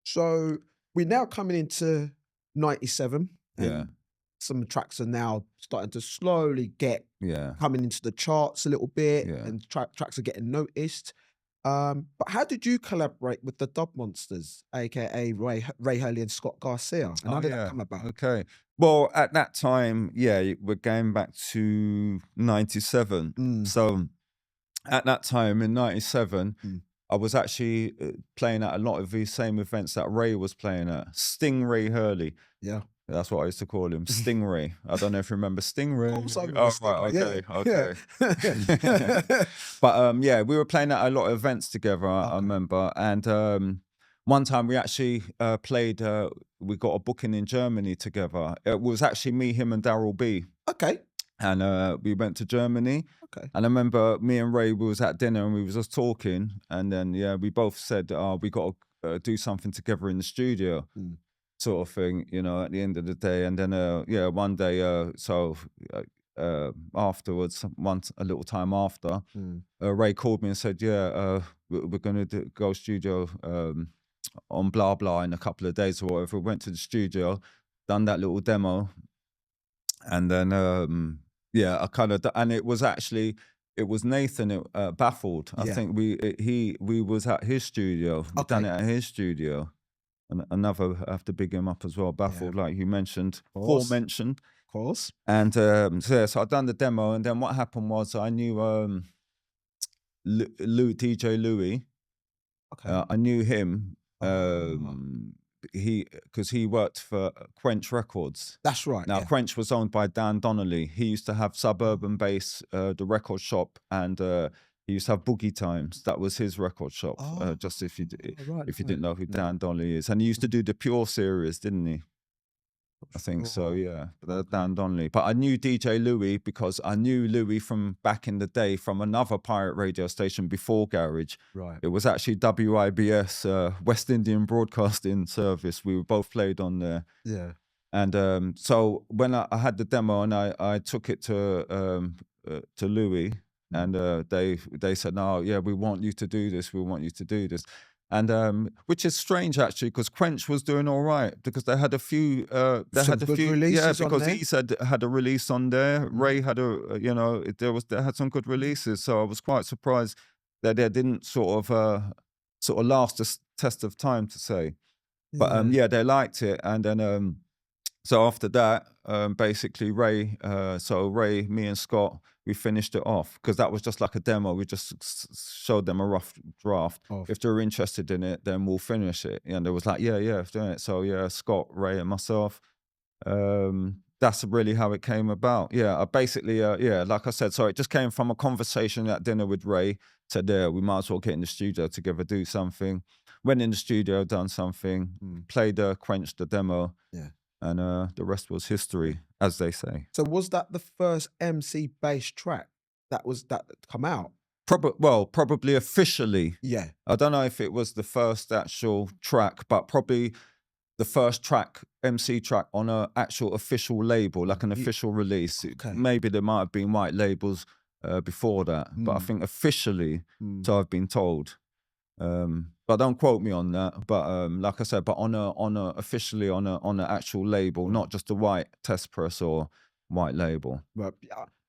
Speaker 2: So we're now coming into 97. And some tracks are now starting to slowly get coming into the charts a little bit, and tracks are getting noticed. But how did you collaborate with the Dub Monsters, aka Ray Hurley and Scott Garcia? And how did that come about?
Speaker 3: Okay. Well, at that time, we're going back to 97. So at that time in 97, I was actually playing at a lot of these same events that Ray was playing at. Stingray Hurley. Yeah. That's what I used to call him, Stingray. I don't know if you remember Stingray. Okay. But we were playing at a lot of events together, I remember. And one time we actually played, we got a booking in Germany together. It was actually me, him and Daryl B.
Speaker 2: Okay.
Speaker 3: And we went to Germany. Okay. And I remember me and Ray, we was at dinner and we was just talking. And then, we both said, we got to do something together in the studio. Sort of thing, at the end of the day. And then, one day, afterwards, a little time after, Ray called me and said, we're going to go studio on blah, blah in a couple of days or whatever. We went to the studio, done that little demo. And then, and it was Nathan Baffled. I think we was at his studio. We done it at his studio. And another, I have to big him up as well, Baffled, like you mentioned, aforementioned.
Speaker 2: Of course.
Speaker 3: And so I done the demo, and then what happened was I knew DJ Louis. Okay. I knew him because he worked for Quench Records.
Speaker 2: That's right.
Speaker 3: Now Quench was owned by Dan Donnelly. He used to have Suburban Bass, the record shop, and he used to have Boogie Times. That was his record shop. Just if you didn't know who Dan Donnelly is, and he used to do the Pure series, didn't he? I think so. Yeah, Dan Donnelly. But I knew DJ Louis because I knew Louis from back in the day from another pirate radio station before Garage. Right. It was actually WIBS, West Indian Broadcasting Service. We were both played on there. Yeah. And so when I had the demo and I took it to Louis. And they said, no, we want you to do this. We want you to do this. And which is strange, actually, because Quench was doing all right because they had a few. They had a few releases. Yeah, because he said had a release on there. Ray had they had some good releases. So I was quite surprised that they didn't sort of last the test of time, to say. But they liked it. And then so after that, basically Ray, Ray, me and Scott, we finished it off because that was just like a demo. We just showed them a rough draft. If they're interested in it, then we'll finish it. And they was like, yeah, doing it. So yeah, Scott, Ray, and myself. That's really how it came about. Yeah, basically, like I said, so it just came from a conversation at dinner with Ray. Said, we might as well get in the studio together, do something. Went in the studio, done something, quenched the demo. Yeah. And the rest was history, as they say.
Speaker 2: So was that the first MC based track that come out?
Speaker 3: Probably officially.
Speaker 2: Yeah.
Speaker 3: I don't know if it was the first actual track, but probably the first track, MC track on an actual official label, like an official release. Okay. Maybe there might have been white labels before that, but I think officially, so I've been told. But don't quote me on that. But like I said, but officially on an actual label, not just a white test press or white label.
Speaker 2: But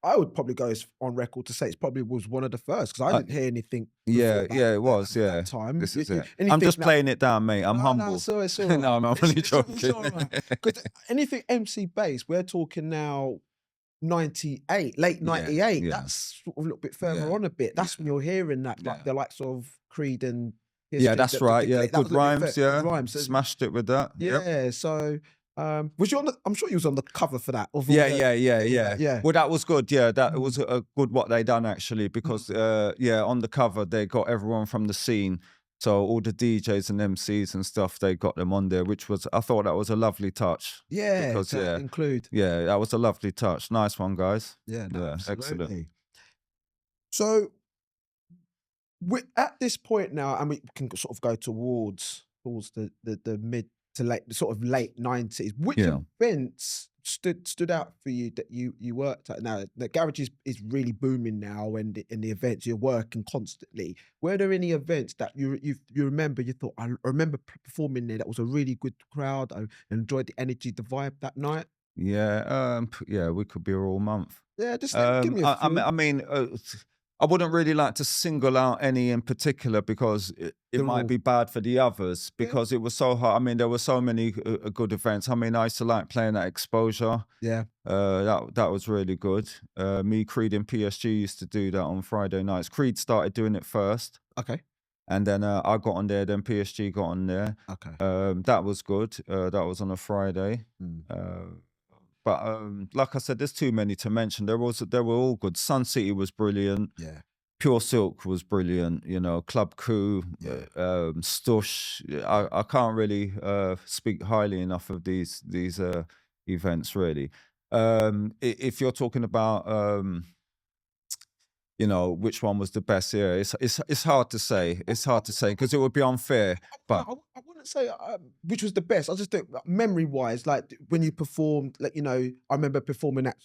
Speaker 2: I would probably go on record to say it probably was one of the first because I didn't hear anything.
Speaker 3: It was. That
Speaker 2: time.
Speaker 3: This is it. I'm just playing it down, mate. I'm humble.
Speaker 2: No, it's all right.
Speaker 3: No, I'm only joking.
Speaker 2: It's all right. Because anything MC based, we're talking now 98, late 98. That's sort of a little bit further on a bit. That's when you're hearing that, like the likes of Creed and.
Speaker 3: That's right. Good rhymes. Rhymes. Smashed it with that.
Speaker 2: Yeah. So. Was you on I'm sure you was on the cover for that.
Speaker 3: Yeah. Well, that was good. Yeah, that was a good what they done actually because on the cover they got everyone from the scene. So all the DJs and MCs and stuff, they got them on there, which was I thought that was a lovely touch.
Speaker 2: Yeah, because include.
Speaker 3: Yeah, that was a lovely touch. Nice one, guys.
Speaker 2: Yeah,
Speaker 3: excellent.
Speaker 2: So we're at this point now, and we can sort of go towards the mid to late, sort of late 90s. Which events stood out for you that you worked at? Now the garage is really booming now, and in the events you're working constantly. Were there any events that you remember? You thought, I remember performing there. That was a really good crowd. I enjoyed the energy, the vibe that night.
Speaker 3: Yeah, we could be here all month.
Speaker 2: Yeah, just give me a few.
Speaker 3: I mean. I wouldn't really like to single out any in particular because it might be bad for the others because it was so hard. I mean, there were so many good events. I mean, I used to like playing at Exposure.
Speaker 2: Yeah.
Speaker 3: That was really good. Me, Creed and PSG used to do that on Friday nights. Creed started doing it first.
Speaker 2: Okay.
Speaker 3: And then I got on there, then PSG got on there.
Speaker 2: Okay.
Speaker 3: That was good. That was on a Friday. But like I said, there's too many to mention. They were all good. Sun City was brilliant.
Speaker 2: Yeah.
Speaker 3: Pure Silk was brilliant. You know, Club Coup, Stush. I can't really speak highly enough of these events. Really, if you're talking about you know, which one was the best? Yeah, it's hard to say. It's hard to say because it would be unfair. But
Speaker 2: I wouldn't say which was the best. I just think memory-wise, like when you performed, like I remember performing at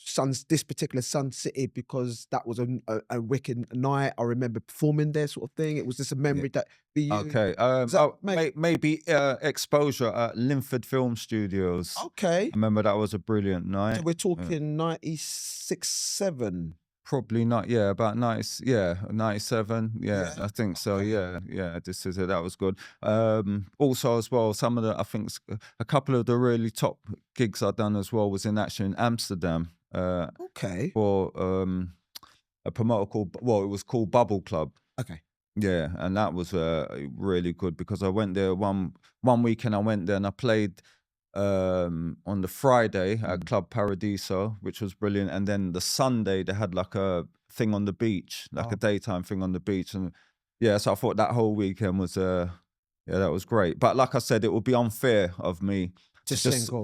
Speaker 2: this particular Sun City because that was a wicked night. I remember performing there, sort of thing. It was just a memory that for you.
Speaker 3: Okay. Maybe Exposure at Linford Film Studios.
Speaker 2: Okay.
Speaker 3: I remember that was a brilliant night.
Speaker 2: So we're talking 96, 7.
Speaker 3: Probably not. Yeah, about 97. Yeah, I think so. Yeah. This is it. That was good. Also, as well, some of the I think a couple of the really top gigs I've done as well was actually in Amsterdam.
Speaker 2: Okay.
Speaker 3: For a promoter called it was called Bubble Club.
Speaker 2: Okay.
Speaker 3: Yeah, and that was really good because I went there one weekend. I went there and I played. On the Friday at Club Paradiso, which was brilliant, and then the Sunday they had like a thing on the beach, like a daytime thing on the beach, and so I thought that whole weekend was that was great. But like I said, it would be unfair of me to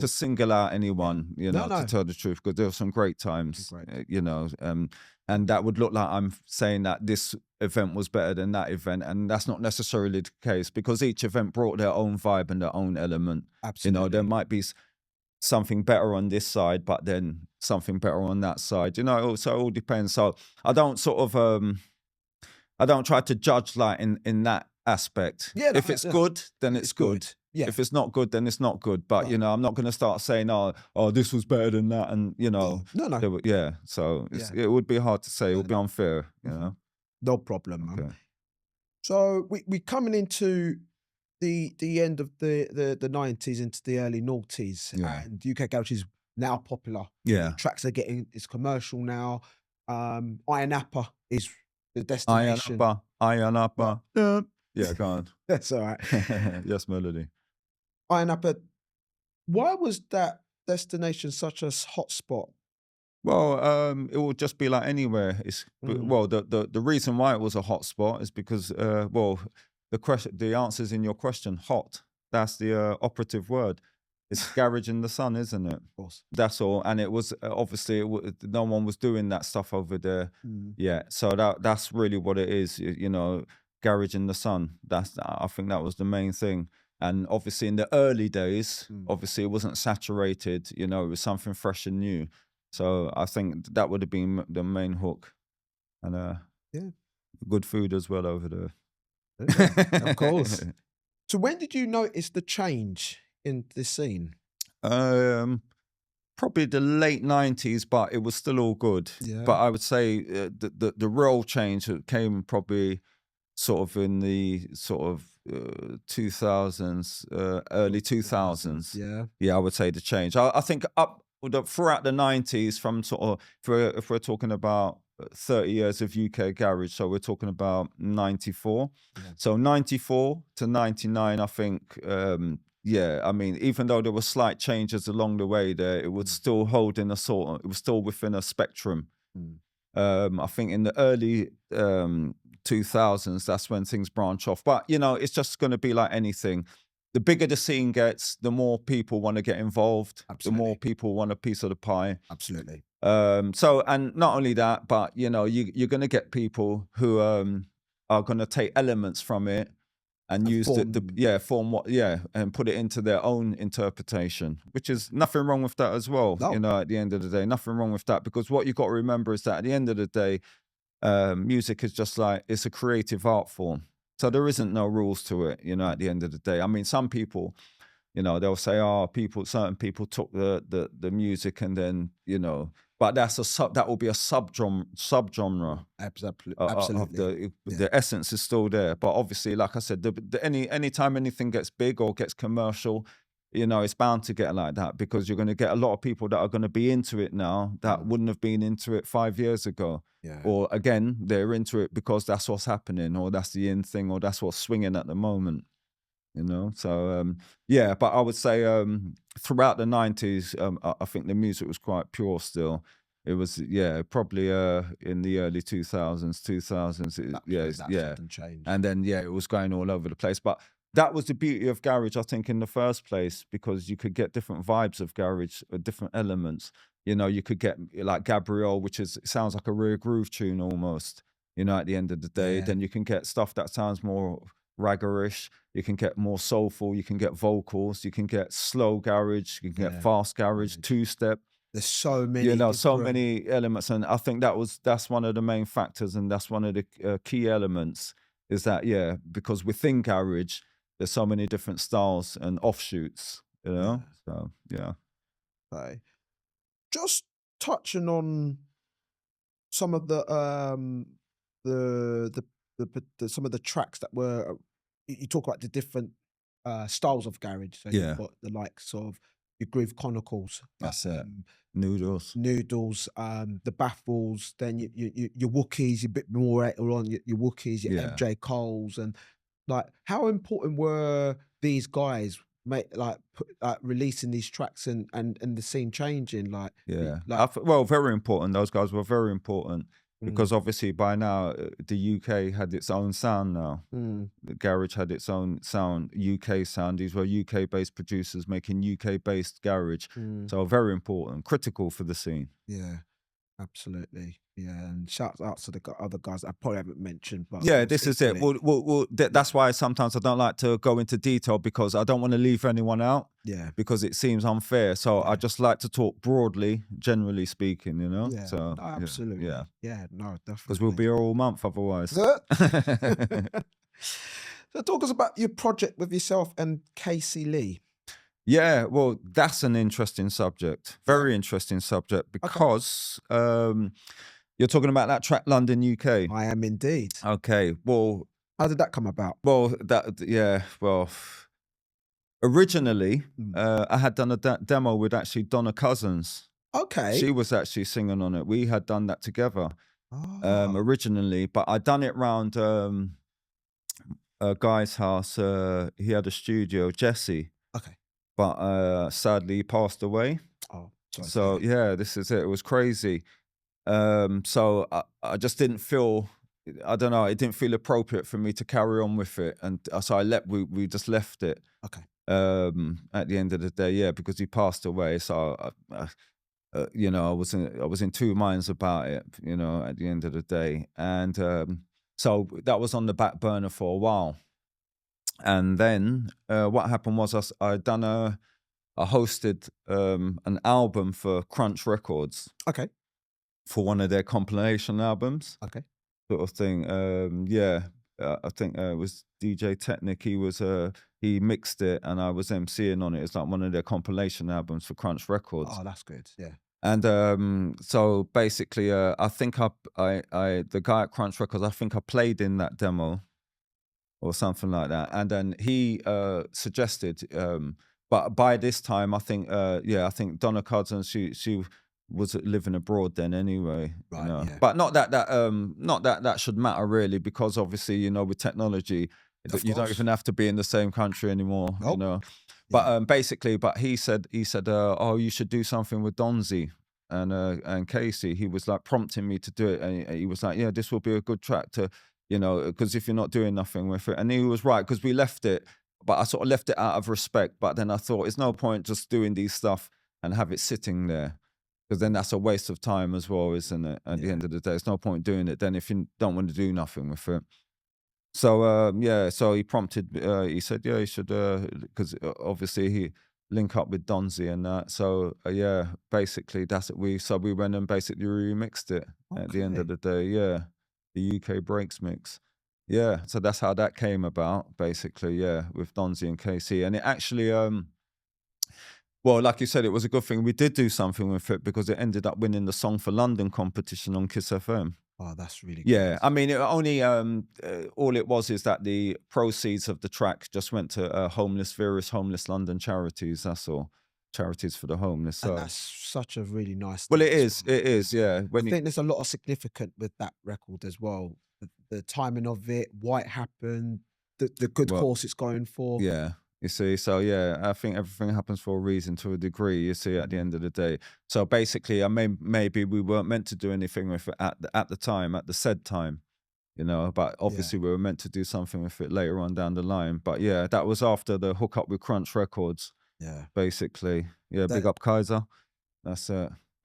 Speaker 3: single out anyone, to tell the truth, because there were some great times, and that would look like I'm saying that this event was better than that event, and that's not necessarily the case because each event brought their own vibe and their own element.
Speaker 2: Absolutely.
Speaker 3: There might be something better on this side, but then something better on that side. So it all depends. So I don't sort of I don't try to judge like in that aspect.
Speaker 2: Yeah,
Speaker 3: if it's good, then it's good.
Speaker 2: Yeah.
Speaker 3: If it's not good, then it's not good. But I'm not going to start saying, "Oh, this was better than that," and
Speaker 2: No.
Speaker 3: So it would be hard to say. It would be unfair.
Speaker 2: No problem, man.
Speaker 3: Okay.
Speaker 2: So we coming into the end of the 90s into the early noughties, and UK Garage is now popular.
Speaker 3: Yeah.
Speaker 2: Tracks are getting, it's commercial now. Iron Appa is the destination.
Speaker 3: Iron Appa. Yeah, go on.
Speaker 2: That's all right.
Speaker 3: Yes, melody.
Speaker 2: Iron Appa, why was that destination such a hot spot?
Speaker 3: Well, it will just be like anywhere. Well, the reason why it was a hot spot is because the answer's in your question. Hot. That's the operative word. It's garage in the sun, isn't it?
Speaker 2: Of course.
Speaker 3: That's all. And it was obviously no one was doing that stuff over there. Yeah. So that's really what it is. You know, garage in the sun. I think that was the main thing. And obviously in the early days, obviously it wasn't saturated. You know, it was something fresh and new. So I think that would have been the main hook. And good food as well over there.
Speaker 2: Of course. So when did you notice the change in the scene?
Speaker 3: Probably the late 90s, but it was still all good.
Speaker 2: Yeah.
Speaker 3: But I would say the real change came probably sort of in the sort of 2000s, early 2000s.
Speaker 2: Yeah.
Speaker 3: Yeah, I would say the change. I think throughout the 90s, from sort of, if we're talking about 30 years of UK garage, so we're talking about 94. Yeah. So 94 to 99, I think, I mean, even though there were slight changes along the way there, it was still holding it was still within a spectrum. I think in the early 2000s, that's when things branch off. But, you know, it's just going to be like anything. The bigger the scene gets, the more people want to get involved. Absolutely. The more people want a piece of the pie.
Speaker 2: Absolutely.
Speaker 3: So, and not only that, but, you know, you're going to get people who are going to take elements from it and use and put it into their own interpretation, which is nothing wrong with that as well. No. You know, at the end of the day, nothing wrong with that, because what you've got to remember is that at the end of the day, music is just like, it's a creative art form. So there isn't no rules to it, you know, at the end of the day. I mean, some people, you know, they'll say, certain people took the music and then, you know, but that will be a subgenre.
Speaker 2: Absolutely.
Speaker 3: Of the essence is still there. But obviously, like I said, anytime anything gets big or gets commercial, you know, it's bound to get like that, because you're going to get a lot of people that are going to be into it now that wouldn't have been into it 5 years ago. Yeah. Or again, they're into it because that's what's happening, or that's the in thing, or that's what's swinging at the moment. You know, so but I would say throughout the 90s, I think the music was quite pure still. It was, probably in the early 2000s,
Speaker 2: changed.
Speaker 3: And then, it was going all over the place. But that was the beauty of garage, I think, in the first place, because you could get different vibes of garage, different elements. You know, you could get like Gabrielle, which sounds like a real groove tune almost, you know, at the end of the day. Yeah. Then you can get stuff that sounds more raggerish, you can get more soulful, you can get vocals, you can get slow garage, you can get fast garage, two-step.
Speaker 2: There's so many,
Speaker 3: you know, so many elements, and I think that's one of the main factors, and that's one of the key elements, is that because within garage there's so many different styles and offshoots, you know. So
Speaker 2: okay. Just touching on some of the some of the tracks that were, you talk about the different styles of garage. So you've got the likes of your Groove Chronicles.
Speaker 3: That's it. Noodles,
Speaker 2: the Baffles, then your Wookiees, a bit more later on, your Wookiees, your MJ Coles, and like, how important were these guys releasing these tracks and the scene changing?
Speaker 3: Well, very important. Those guys were very important. Because obviously by now the UK had its own sound now. The garage had its own sound, UK sound. These were UK-based producers making UK-based garage. So very important, critical for the scene.
Speaker 2: Yeah, absolutely. Yeah, and shout out to the other guys I probably haven't mentioned. But
Speaker 3: this is it. That's why sometimes I don't like to go into detail, because I don't want to leave anyone out. Yeah, because it seems unfair. So I just like to talk broadly, generally speaking. You know.
Speaker 2: Yeah.
Speaker 3: So
Speaker 2: absolutely. Yeah. Yeah. No, definitely.
Speaker 3: Because we'll be here all month otherwise.
Speaker 2: So talk us about your project with yourself and Casey Lee.
Speaker 3: Yeah, well, that's an interesting subject. Very interesting subject, because you're talking about that track, London, UK.
Speaker 2: I am indeed.
Speaker 3: Okay, well,
Speaker 2: how did that come about?
Speaker 3: Well, Originally, I had done a demo with actually Donna Cousins.
Speaker 2: Okay.
Speaker 3: She was actually singing on it. We had done that together originally, but I done it round a guy's house. He had a studio, Jesse.
Speaker 2: Okay.
Speaker 3: But sadly, he passed away.
Speaker 2: Oh, sorry.
Speaker 3: So yeah, this is it. It was crazy. So I just didn't feel, I don't know, it didn't feel appropriate for me to carry on with it, and so we just left it.
Speaker 2: Okay.
Speaker 3: At the end of the day, yeah, because he passed away. So you know, I was in two minds about it. You know, at the end of the day, and so that was on the back burner for a while. And then what happened was I hosted an album for Crunch Records.
Speaker 2: Okay.
Speaker 3: For one of their compilation albums.
Speaker 2: Okay.
Speaker 3: Sort of thing. I think it was DJ Technic. He mixed it, and I was MCing on it. It's like one of their compilation albums for Crunch Records.
Speaker 2: Oh, that's good. Yeah.
Speaker 3: And so basically, I think the guy at Crunch Records, I think I played in that demo or something like that. And then he suggested, but by this time, I think Donna Cousins, she was living abroad then anyway.
Speaker 2: Right,
Speaker 3: you know?
Speaker 2: yeah.
Speaker 3: But not that should matter really, because obviously, you know, with technology, you don't even have to be in the same country anymore.
Speaker 2: Nope.
Speaker 3: You know. But basically, he said, oh, you should do something with Donzi and Casey. He was like prompting me to do it, and he was like, yeah, this will be a good track to, you know, because if you're not doing nothing with it. And he was right, because we left it, but I sort of left it out of respect. But then I thought, it's no point just doing these stuff and have it sitting there, because then that's a waste of time as well, isn't it? At the end of the day, it's no point doing it then if you don't want to do nothing with it. So so he prompted. He said, yeah, you should, because obviously he link up with Donzi and that. So basically that's it. We went and basically remixed it at the end of the day. Yeah, the UK breaks mix. Yeah, so that's how that came about, basically. Yeah, with Donzi and KC, and it actually well, like you said, it was a good thing we did do something with it, because it ended up winning the Song for London competition on Kiss FM.
Speaker 2: Oh, that's really good.
Speaker 3: Yeah, I mean, it only all it was is that the proceeds of the track just went to various homeless London charities. That's all, charities for the homeless. So
Speaker 2: and that's such a really nice.
Speaker 3: Well, it is. It is. Yeah.
Speaker 2: I think there's a lot of significance with that record as well. The timing of it, why it happened, the good course it's going for.
Speaker 3: Yeah. You see, so yeah, I think everything happens for a reason to a degree, you see, at the end of the day. So basically, maybe we weren't meant to do anything with it at the time, at the said time, you know, but obviously we were meant to do something with it later on down the line. But yeah, that was after the hookup with Crunch Records.
Speaker 2: Yeah.
Speaker 3: Basically. Yeah, big up Kaiser. That's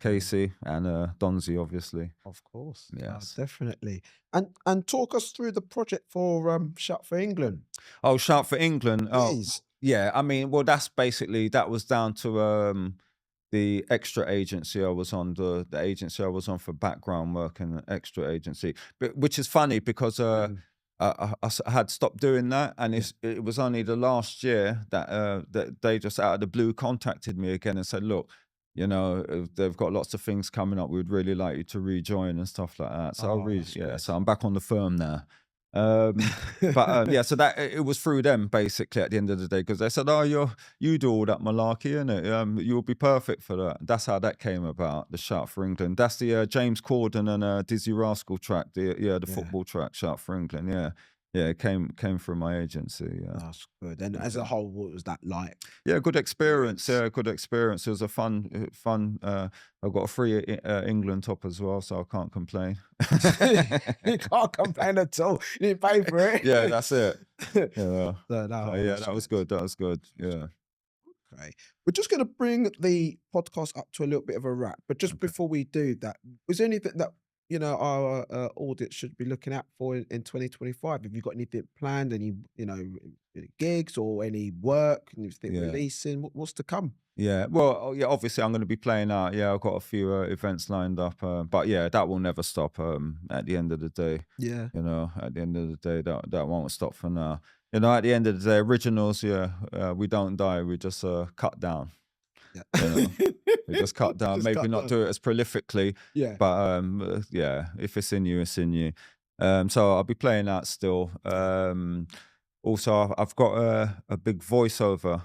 Speaker 3: Casey and Donzi, obviously.
Speaker 2: Of course.
Speaker 3: Yes.
Speaker 2: Definitely. And talk us through the project for Shout for England.
Speaker 3: Oh, Shout for England.
Speaker 2: Please.
Speaker 3: Oh, yeah, I mean, well, that was down to the extra agency I was on, the agency I was on for background work, and the extra agency, which is funny because I had stopped doing that, and it was only the last year that they just out of the blue contacted me again and said, look, you know, they've got lots of things coming up. We'd really like you to rejoin and stuff like that. So so I'm back on the firm now. But so that it was through them basically at the end of the day, because they said, oh, you do all that malarkey, innit? You'll be perfect for that. That's how that came about, the Shout for England. That's the James Corden and Dizzy Rascal track, the football track, Shout for England. Yeah, it came through my agency. Yeah.
Speaker 2: That's good. And as a whole, what was that like?
Speaker 3: Yeah, good experience. Yeah, good experience. It was a fun. I got a free England top as well, so I can't complain.
Speaker 2: You can't complain at all. You didn't pay for it.
Speaker 3: Yeah, that's it. Yeah,
Speaker 2: that
Speaker 3: was good. That was good. Yeah.
Speaker 2: Okay, we're just going to bring the podcast up to a little bit of a wrap, but just before we do that, is there anything that our audience should be looking out for in 2025? Have you got anything planned? Any gigs or any work? Anything releasing? What's to come?
Speaker 3: Yeah, well, obviously I'm going to be playing out. Yeah, I've got a few events lined up, but yeah, that will never stop. At the end of the day, at the end of the day, that won't stop for now. At the end of the day, originals, we don't die. We just cut down. Yeah. We just cut down. Maybe not do it as prolifically. Yeah. But if it's in you, it's in you. So I'll be playing that still. Also, I've got a big voiceover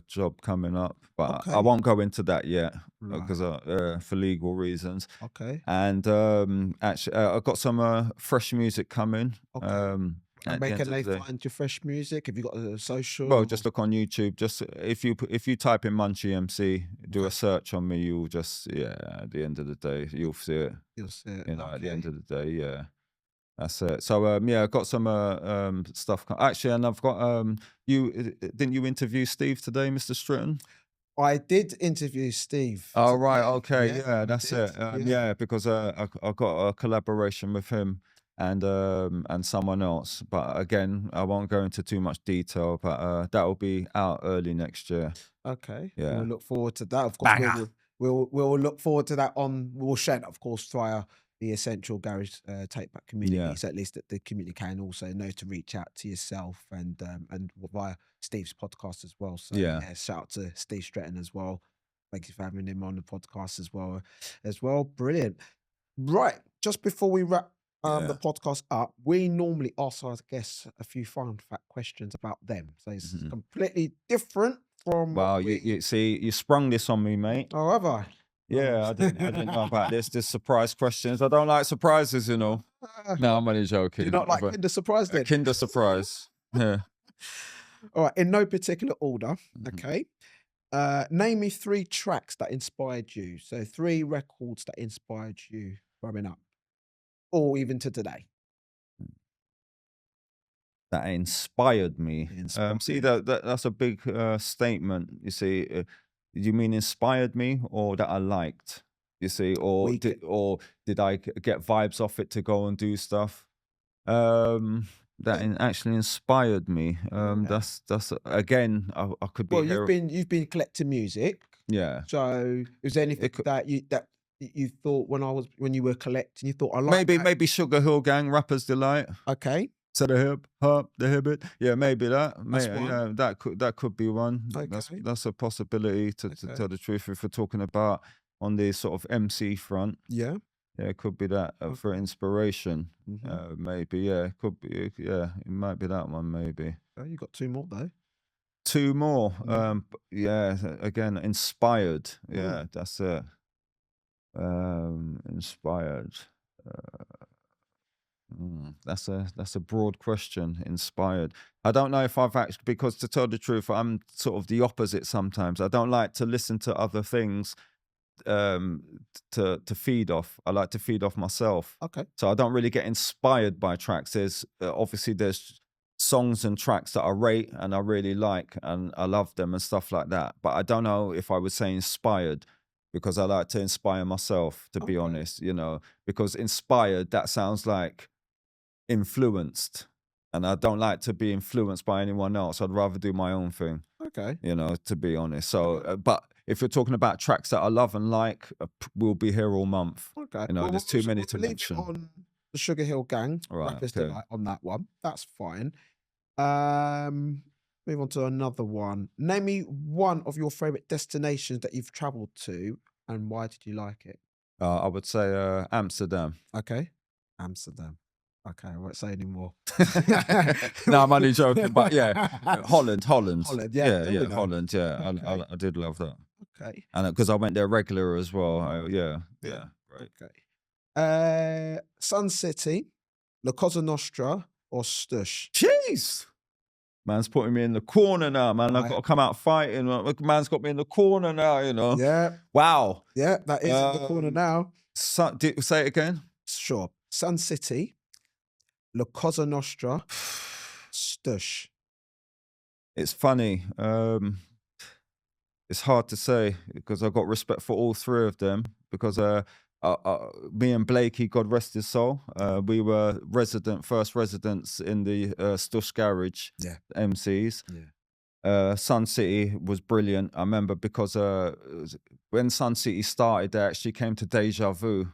Speaker 3: job coming up, but I won't go into that yet because for legal reasons.
Speaker 2: Okay.
Speaker 3: And actually, I've got some fresh music coming.
Speaker 2: Okay. And where can they find your fresh music? Have you got a social?
Speaker 3: Well, just look on YouTube. Just if you type in Munchie MC, do a search on me, you'll just at the end of the day, you'll see it.
Speaker 2: You'll see it.
Speaker 3: You know, at the end of the day, that's it. So I've got some stuff. Actually, and I've got didn't you interview Steve today, Mr. Stritton?
Speaker 2: I did interview Steve.
Speaker 3: Oh right, okay, that's it. Because I got a collaboration with him and someone else. But again, I won't go into too much detail. But that will be out early next year.
Speaker 2: Okay.
Speaker 3: Yeah.
Speaker 2: We'll look forward to that. Of course, we'll look forward to that we'll share it, of course, via the Essential Garage Tape Back community, so at least that the community can also know to reach out to yourself and via Steve's podcast as well. So shout out to Steve Stretton as well. Thank you for having him on the podcast as well. Brilliant. Right, just before we wrap the podcast up, we normally ask our guests a few fun fact questions about them. So it's completely different from.
Speaker 3: Wow, you see, you sprung this on me, mate.
Speaker 2: Oh, have I?
Speaker 3: Yeah, I didn't know about this. This surprise questions. I don't like surprises, you know. No, I'm only joking.
Speaker 2: You're not like Kinder Surprise then?
Speaker 3: Kinder Surprise. Yeah.
Speaker 2: All right, in no particular order. Okay. Name me 3 tracks that inspired you. So 3 records that inspired you growing up, or even to today.
Speaker 3: That inspired me. See, that's a big statement. You see. You mean inspired me, or that I liked? You see, or did I get vibes off it to go and do stuff? That actually inspired me. That's again, I could be.
Speaker 2: Well, you've been collecting music.
Speaker 3: Yeah.
Speaker 2: So is there anything that you thought when you were collecting, you thought I like
Speaker 3: maybe Sugar Hill Gang, Rapper's Delight.
Speaker 2: Okay.
Speaker 3: So the hip hop, the hibbit, maybe that. That could be one. Okay. That's a possibility. To tell the truth, if we're talking about on the sort of MC front, it could be that for inspiration. Maybe, it could be. It might be that one. Maybe.
Speaker 2: Oh, you got 2 more though.
Speaker 3: 2 more. Again, inspired. Yeah, that's it. Inspired. That's a broad question. Inspired. I don't know if I've actually, because to tell the truth, I'm sort of the opposite sometimes. I don't like to listen to other things to feed off. I like to feed off myself.
Speaker 2: Okay.
Speaker 3: So I don't really get inspired by tracks. There's obviously there's songs and tracks that I rate and I really like and I love them and stuff like that. But I don't know if I would say inspired, because I like to inspire myself, to be honest, you know, because inspired, that sounds like influenced, and I don't like to be influenced by anyone else. I'd rather do my own thing.
Speaker 2: Okay.
Speaker 3: You know, to be honest. So, but if you're talking about tracks that I love and like, we'll be here all month.
Speaker 2: Okay.
Speaker 3: You know, there's too many to mention.
Speaker 2: On the Sugar Hill Gang,
Speaker 3: right?
Speaker 2: Delight on that one. That's fine. Move on to another one. Name me one of your favorite destinations that you've traveled to, and why did you like it?
Speaker 3: I would say Amsterdam.
Speaker 2: Okay. Amsterdam. Okay, I won't say any more.
Speaker 3: No, I'm only joking, but Holland.
Speaker 2: Holland,
Speaker 3: yeah, Holland, yeah. Okay. I did love that.
Speaker 2: Okay.
Speaker 3: And because I went there regular as well. Great.
Speaker 2: Okay. Sun City, La Cosa Nostra, or Stush?
Speaker 3: Jeez. Man's putting me in the corner now, man. I've got to come out fighting. Man's got me in the corner now, you know.
Speaker 2: Yeah.
Speaker 3: Wow.
Speaker 2: Yeah, that is in the corner now.
Speaker 3: Say it again?
Speaker 2: Sure. Sun City, La Cosa Nostra, Stush.
Speaker 3: It's funny. It's hard to say because I've got respect for all 3 of them, because me and Blakey, God rest his soul, we were first residents in the Stush Garage MCs. Yeah. Sun City was brilliant. I remember because when Sun City started, they actually came to Deja Vu.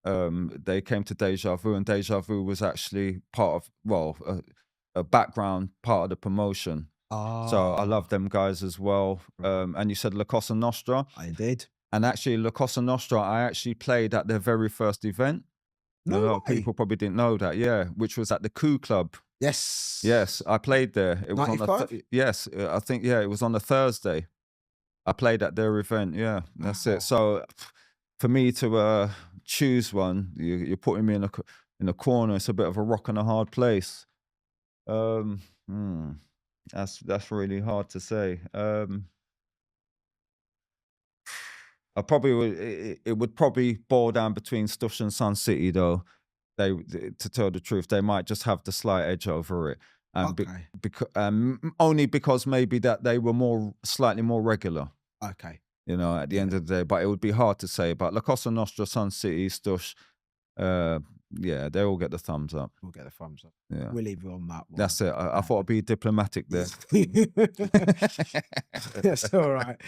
Speaker 3: They came to Deja Vu, and Deja Vu was actually part of, a background part of the promotion. So I love them guys as well. And you said La Cosa Nostra?
Speaker 2: I did.
Speaker 3: And actually, La Cosa Nostra, I actually played at their very first event.
Speaker 2: No
Speaker 3: a lot of people probably didn't know that, which was at the Coup Club Yes, I played there. It was
Speaker 2: 95?
Speaker 3: on yes, I think, yeah, it was on a Thursday. I played at their event. Yeah, that's it. So for me to choose one, you're putting me in a corner. It's a bit of a rock and a hard place. That's really hard to say. I probably would. It would probably boil down between Stush and Sun City, though. To tell the truth, they might just have the slight edge over it,
Speaker 2: Okay.
Speaker 3: only because maybe that they were slightly more regular.
Speaker 2: Okay.
Speaker 3: You know, at the end of the day, but it would be hard to say. But La Cosa Nostra, Sun City, Stush, yeah, they all get the thumbs up.
Speaker 2: We'll get the thumbs up.
Speaker 3: Yeah,
Speaker 2: We'll leave you on that one.
Speaker 3: that's it. I thought I'd be diplomatic there.
Speaker 2: That's all right.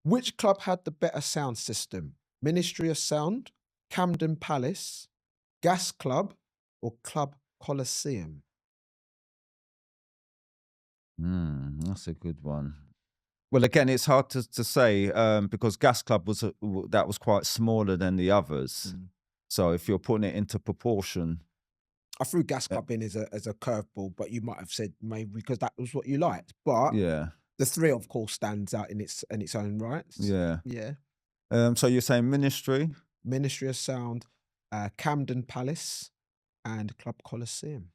Speaker 2: Which club had the better sound system? Ministry of Sound, Camden Palace, Gas Club, or Club Coliseum?
Speaker 3: That's a good one. Well, again, it's hard to say because Gas Club was quite smaller than the others. So if you're putting it into proportion,
Speaker 2: I threw Gas Club in as a curveball, but you might have said maybe because that was what you liked. But
Speaker 3: yeah,
Speaker 2: the three, of course, stands out in its own right.
Speaker 3: Yeah.
Speaker 2: Yeah.
Speaker 3: So you're saying Ministry
Speaker 2: of Sound, Camden Palace, and Club Coliseum.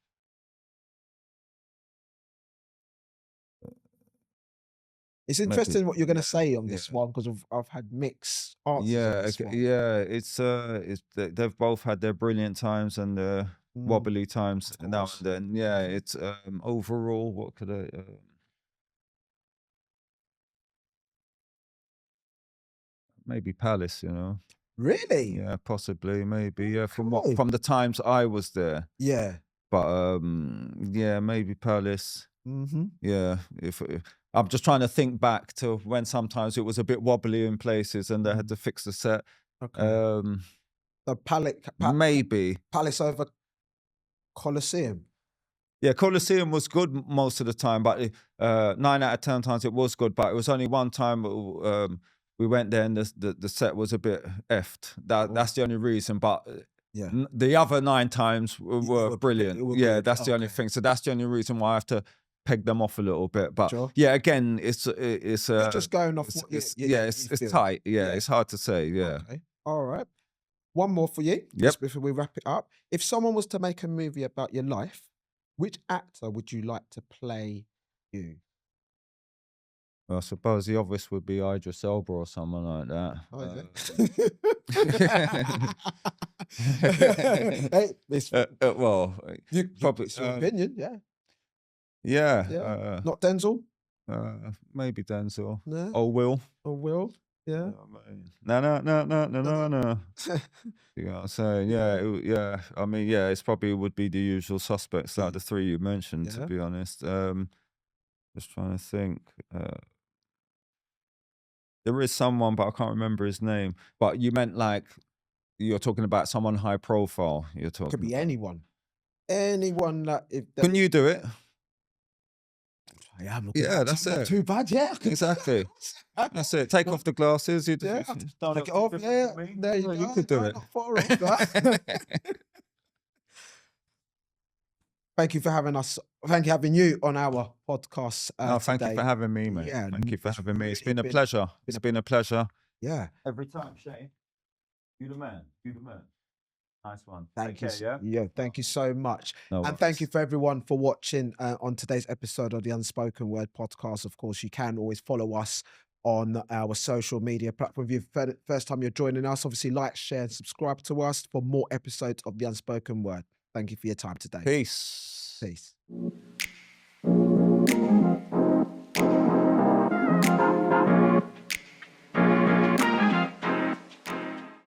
Speaker 2: It's interesting what you're going to say on this one because I've had mixed answers. On this one.
Speaker 3: It's they've both had their brilliant times and their wobbly times now and then. Yeah, it's overall, what could I? Maybe Palace, you know.
Speaker 2: Really?
Speaker 3: Yeah, possibly, maybe. Yeah, from the times I was there.
Speaker 2: Yeah.
Speaker 3: But yeah, maybe Palace. Yeah, if I'm just trying to think back to when sometimes it was a bit wobbly in places and they had to fix the set.
Speaker 2: Okay.
Speaker 3: Maybe
Speaker 2: Palace over Coliseum.
Speaker 3: Yeah, Coliseum was good most of the time, but 9 out of 10 times it was good. But it was only one time we went there and the set was a bit effed. That's the only reason. But the other 9 times were brilliant. That's the only thing. So that's the only reason why I have to peg them off a little bit. But yeah, again, it's
Speaker 2: just going off.
Speaker 3: It's tight. Yeah, it's hard to say. Yeah.
Speaker 2: Okay. All right. One more for you. Just before we wrap it up. If someone was to make a movie about your life, which actor would you like to play you?
Speaker 3: Well, I suppose the obvious would be Idris Elba or someone like that.
Speaker 2: Oh, is it?
Speaker 3: Well, probably
Speaker 2: it's your opinion,
Speaker 3: yeah.
Speaker 2: Not Denzel?
Speaker 3: Maybe Denzel.
Speaker 2: No.
Speaker 3: Or Will.
Speaker 2: Yeah.
Speaker 3: No. You know what I'm saying? Yeah. I mean, yeah, it's probably would be the usual suspects, like the 3 you mentioned, to be honest. Just trying to think. There is someone, but I can't remember his name. But you meant like you're talking about someone high profile. You're talking.
Speaker 2: Could be anyone. Anyone that.
Speaker 3: Can you do it?
Speaker 2: Yeah,
Speaker 3: that's it.
Speaker 2: Not too bad, yeah.
Speaker 3: Exactly. That's it. Take off the glasses.
Speaker 2: Take it off. Yeah, there you go.
Speaker 3: You could do it.
Speaker 2: Thank you for having us. Thank you for having you on our podcast.
Speaker 3: Thank you for having me, mate.
Speaker 2: Yeah,
Speaker 3: thank you for having me. It's been a pleasure. It's been a pleasure.
Speaker 2: Yeah.
Speaker 3: Every time, Shane. You the man. Nice one.
Speaker 2: Thank you.
Speaker 3: Care,
Speaker 2: yeah, thank you so much.
Speaker 3: No worries.
Speaker 2: Thank you for everyone for watching on today's episode of the Unspoken Word Podcast. Of course, you can always follow us on our social media platform. If you're first time you're joining us, obviously like, share, and subscribe to us for more episodes of the Unspoken Word. Thank you for your time today.
Speaker 3: Peace.
Speaker 2: Peace.